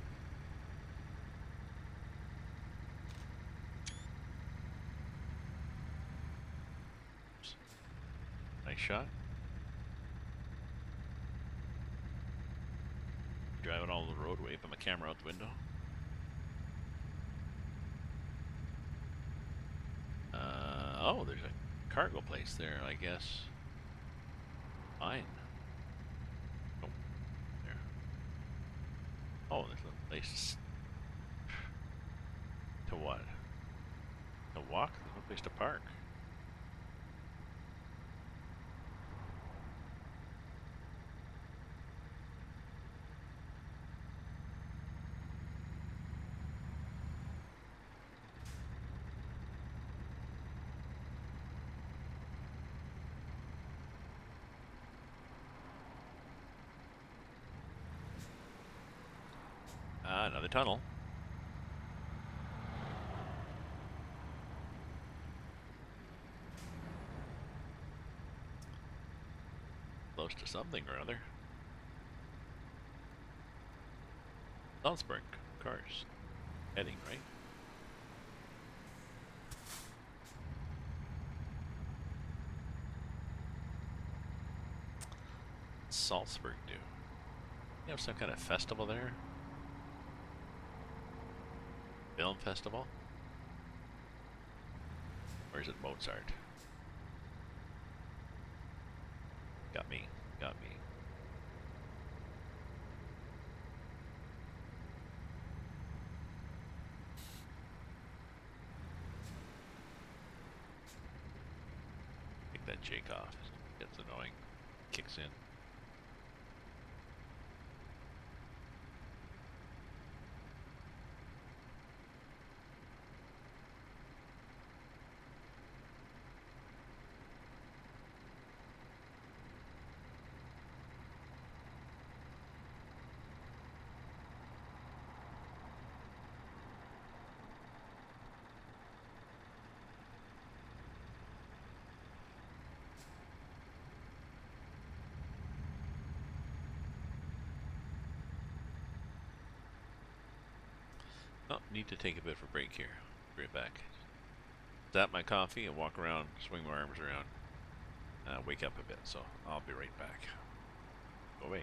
Nice shot. Driving all the roadway, put my camera out the window. Oh, there's a cargo place there, I guess. Fine. Oh, there. Oh, there's a place to what? To walk? There's no place to park. Another tunnel. Close to something or other. Salzburg, cars. Heading, right? Salzburg do? You have some kind of festival there? Film festival? Or is it Mozart? Got me. Got me. Take that Jake off. Gets annoying. Kicks in. Oh, need to take a bit of a break here. Be right back. Zap my coffee and walk around, swing my arms around, wake up a bit. So I'll be right back. Go away.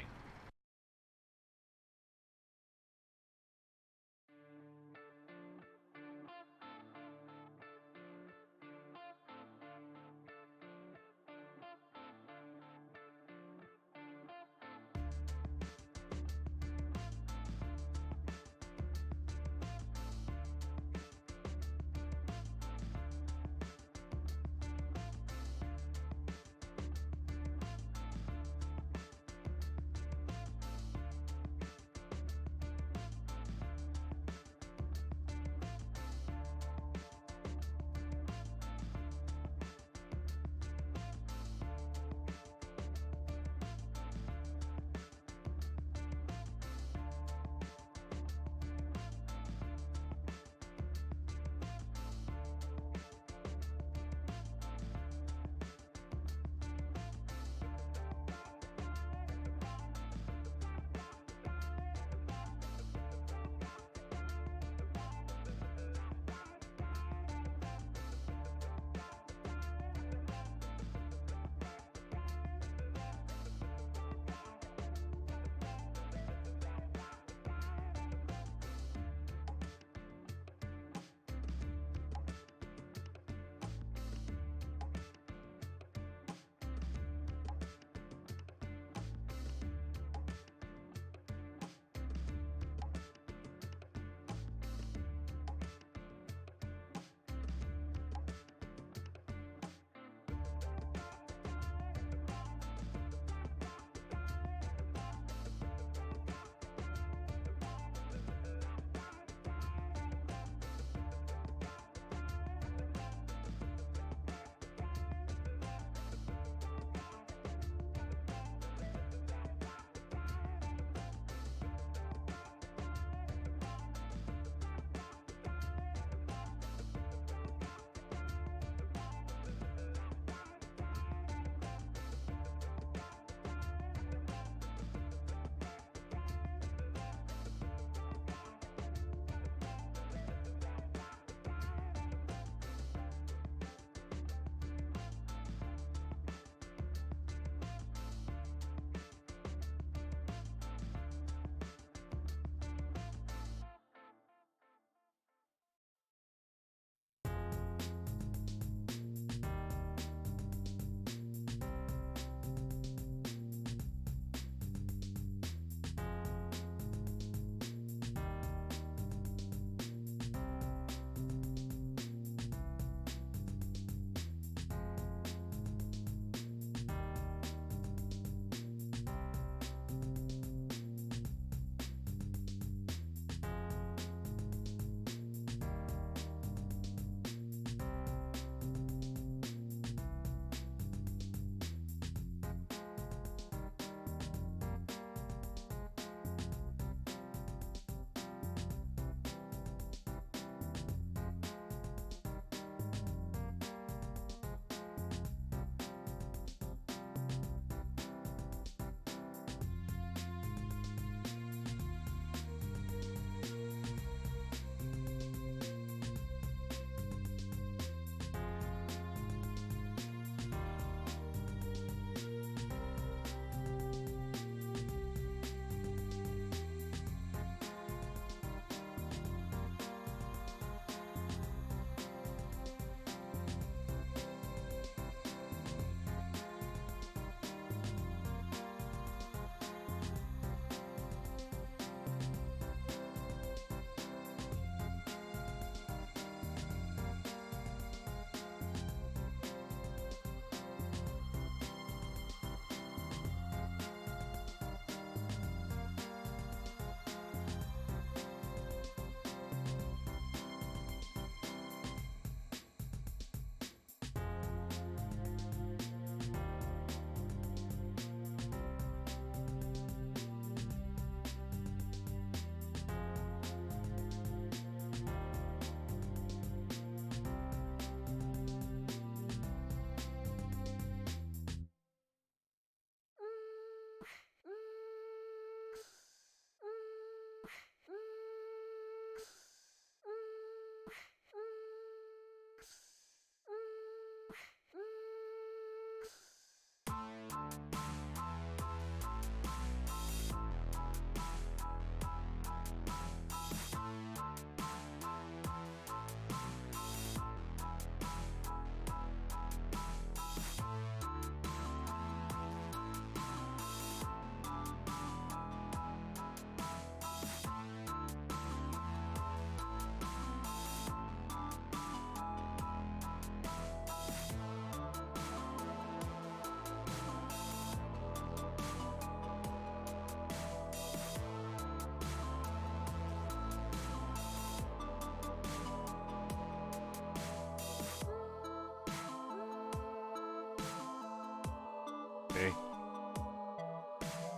Okay.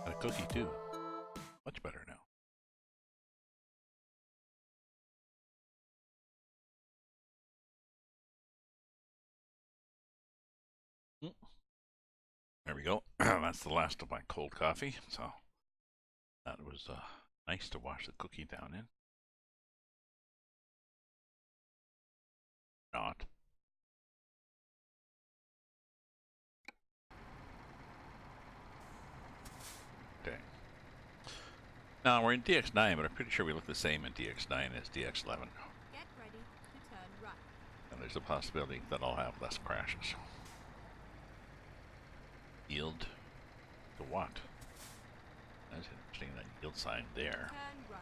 And a cookie too. Much better now. Mm. There we go. That's the last of my cold coffee. So that was nice to wash the cookie down in. Not. Okay. Now we're in DX9, but I'm pretty sure we look the same in DX9 as DX11. Get ready to turn right. And there's a possibility that I'll have less crashes. Yield to what? That's interesting, that yield sign there. Turn right.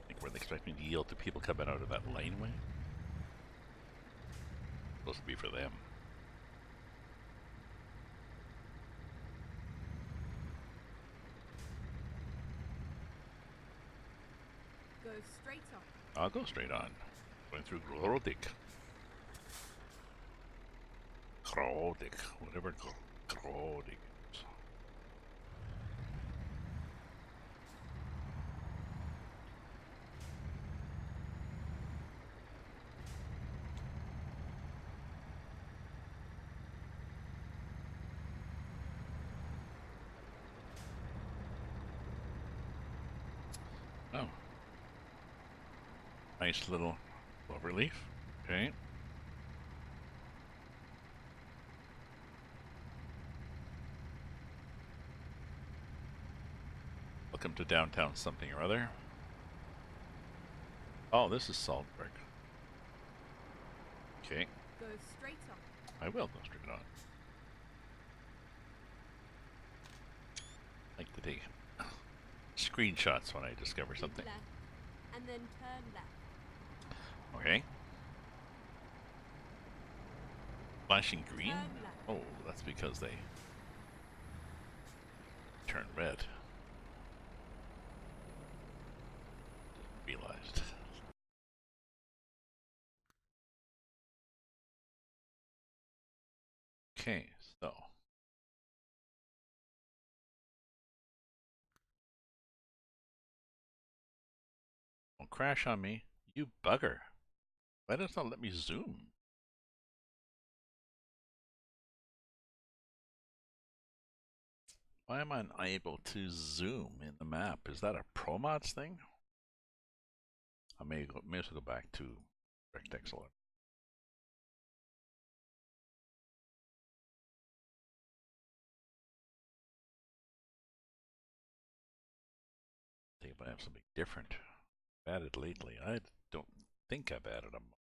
I think were they expecting to yield to people coming out of that laneway? Supposed to be for them. Go straight on. I'll go straight on. Going through Grodik. Grodik. Whatever Grodik is. Oh. Nice little clover leaf. Okay. Welcome to downtown something or other. Oh, this is Salzburg. Okay. Go straight on. I will go straight on. Like to take screenshots when I discover Keep something. left, and then turn left. Okay. Flashing green? Turn left. Oh, that's because they turn red. Realized. Okay, so. Don't crash on me. You bugger. Why does it not let me zoom? Why am I unable to zoom in the map? Is that a ProMods thing? I may as well go back to DirectX 11. See if I have something different added lately. I don't think I've added them.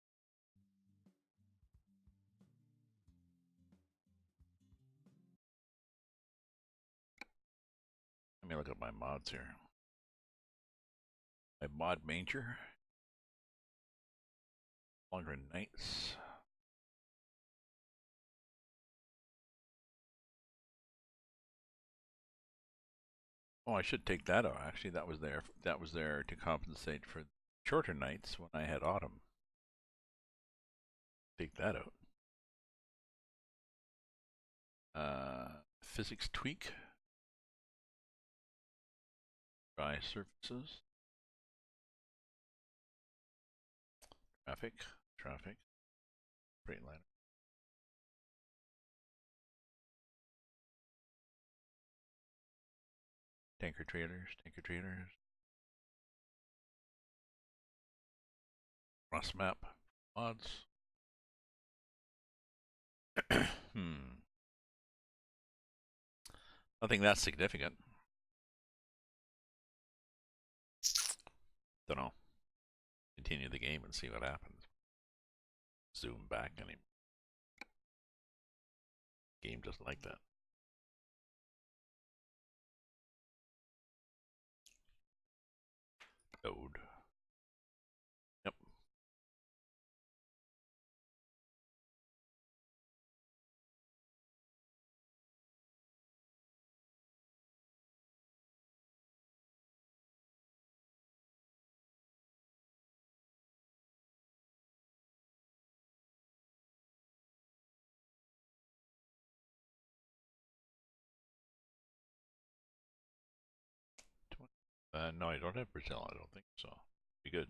Let me look at my mods here. My mod manger. Longer nights. Oh, I should take that out. Actually, that was there. That was there to compensate for shorter nights when I had autumn. Take that out. Physics tweak. Dry surfaces. Traffic. Straight line. Tanker trailers. Cross map. Mods. Nothing that significant. Don't know. Continue the game and see what happens. Zoom back any game doesn't like that. Load. Yep. No, I don't have Brazil. I don't think so. Be good.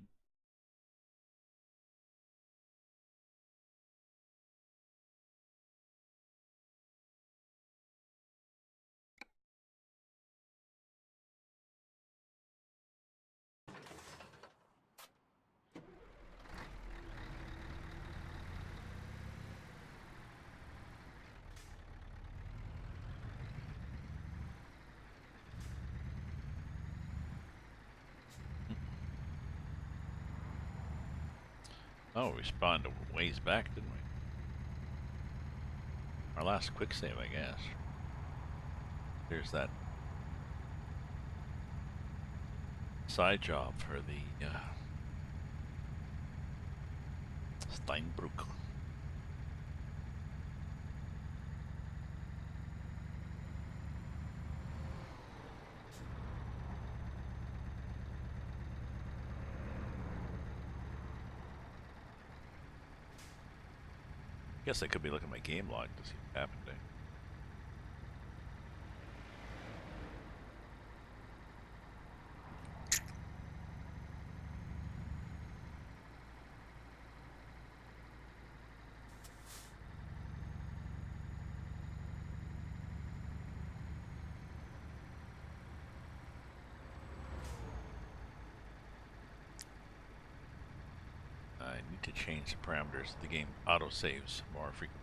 Oh, we spawned a ways back, didn't we? Our last quick save, I guess. There's that side job for the Steinbrück. Guess I could be looking at my game log to see what happened there. I need to change the parameters. The game auto saves more frequently.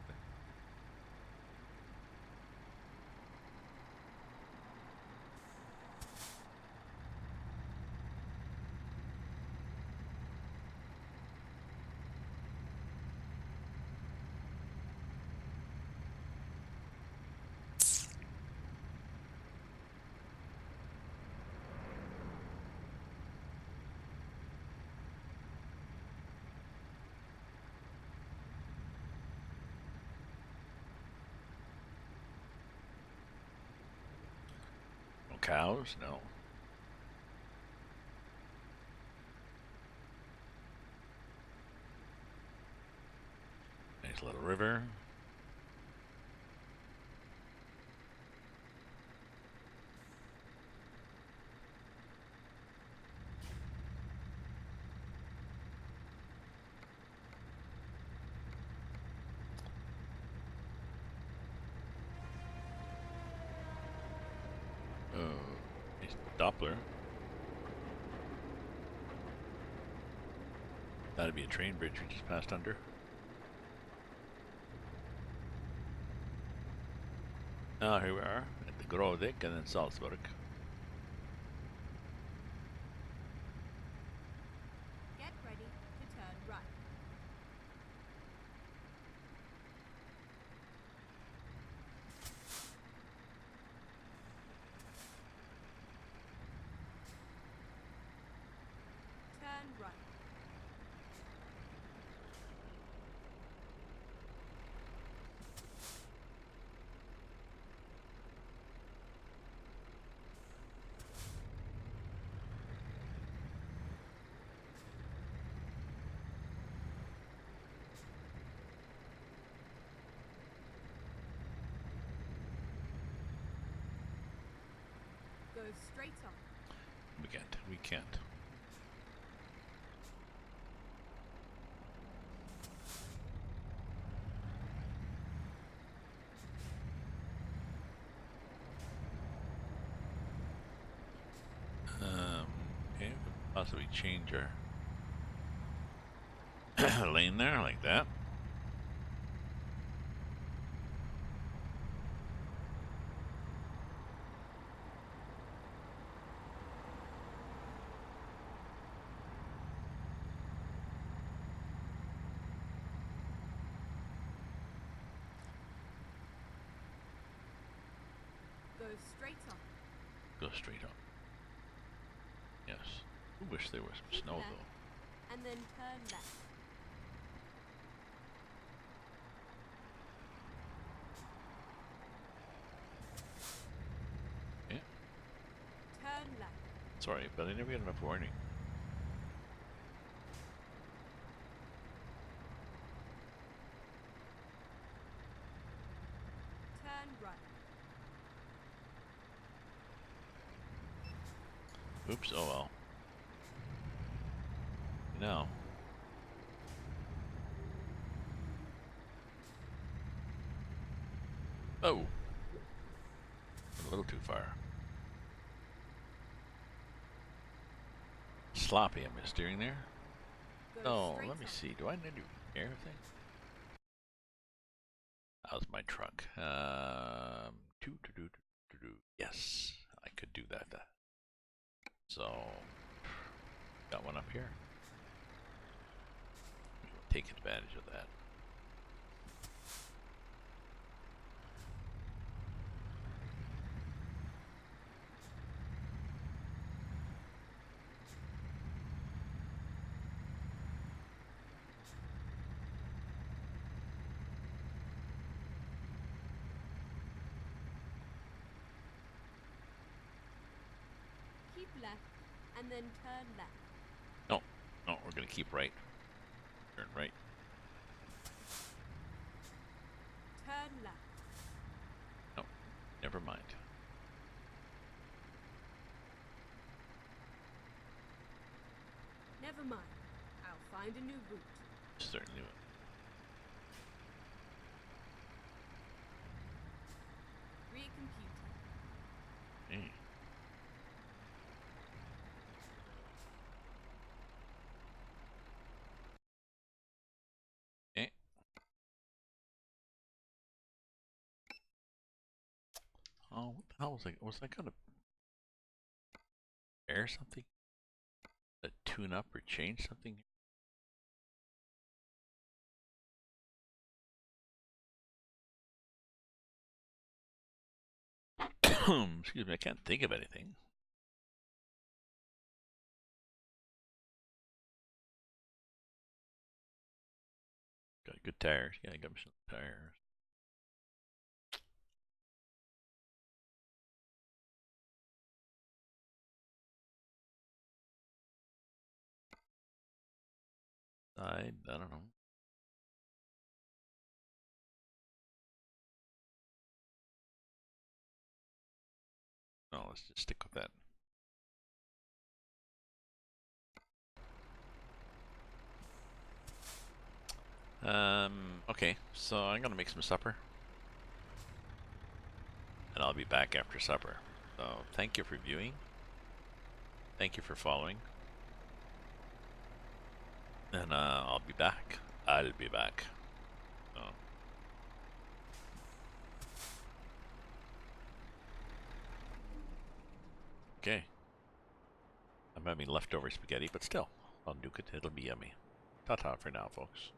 No cows? No. Nice little river. Nice Doppler. That'd be a train bridge we just passed under. Now here we are at the Grodek and then Salzburg. Get ready to turn right. Turn right. Go straight on. We can't. We can't. Okay, we could possibly change our lane there like that. Go straight on. Go straight up. Yes. I wish there was some Keep snow left, though. and then turn left. Yeah. Turn left. Sorry, but I never get enough warning. Turn right. Oops, oh well. No. Oh! A little too far. Sloppy on my steering there. Go No, straight let me up. see. Do I need to repair anything? How's my truck? Yes, I could do that. So, got one up here. We'll take advantage of that. Keep left, and then turn left. No, no, we're gonna keep right. Turn right. Turn left. No, never mind. Never mind. I'll find a new route. Certainly will. Rear computer. Hey. Eh. Oh, what the hell was I? Was I gonna repair something? A tune up or change something? Excuse me, I can't think of anything. Got good tires. Yeah, I got some tires. I don't know. No, let's just stick with that. Okay, so I'm gonna make some supper. And I'll be back after supper. So thank you for viewing. Thank you for following. And I'll be back. I'll be back. So. Okay. I'm having leftover spaghetti, but still, I'll nuke it. It'll be yummy. Ta-ta for now, folks.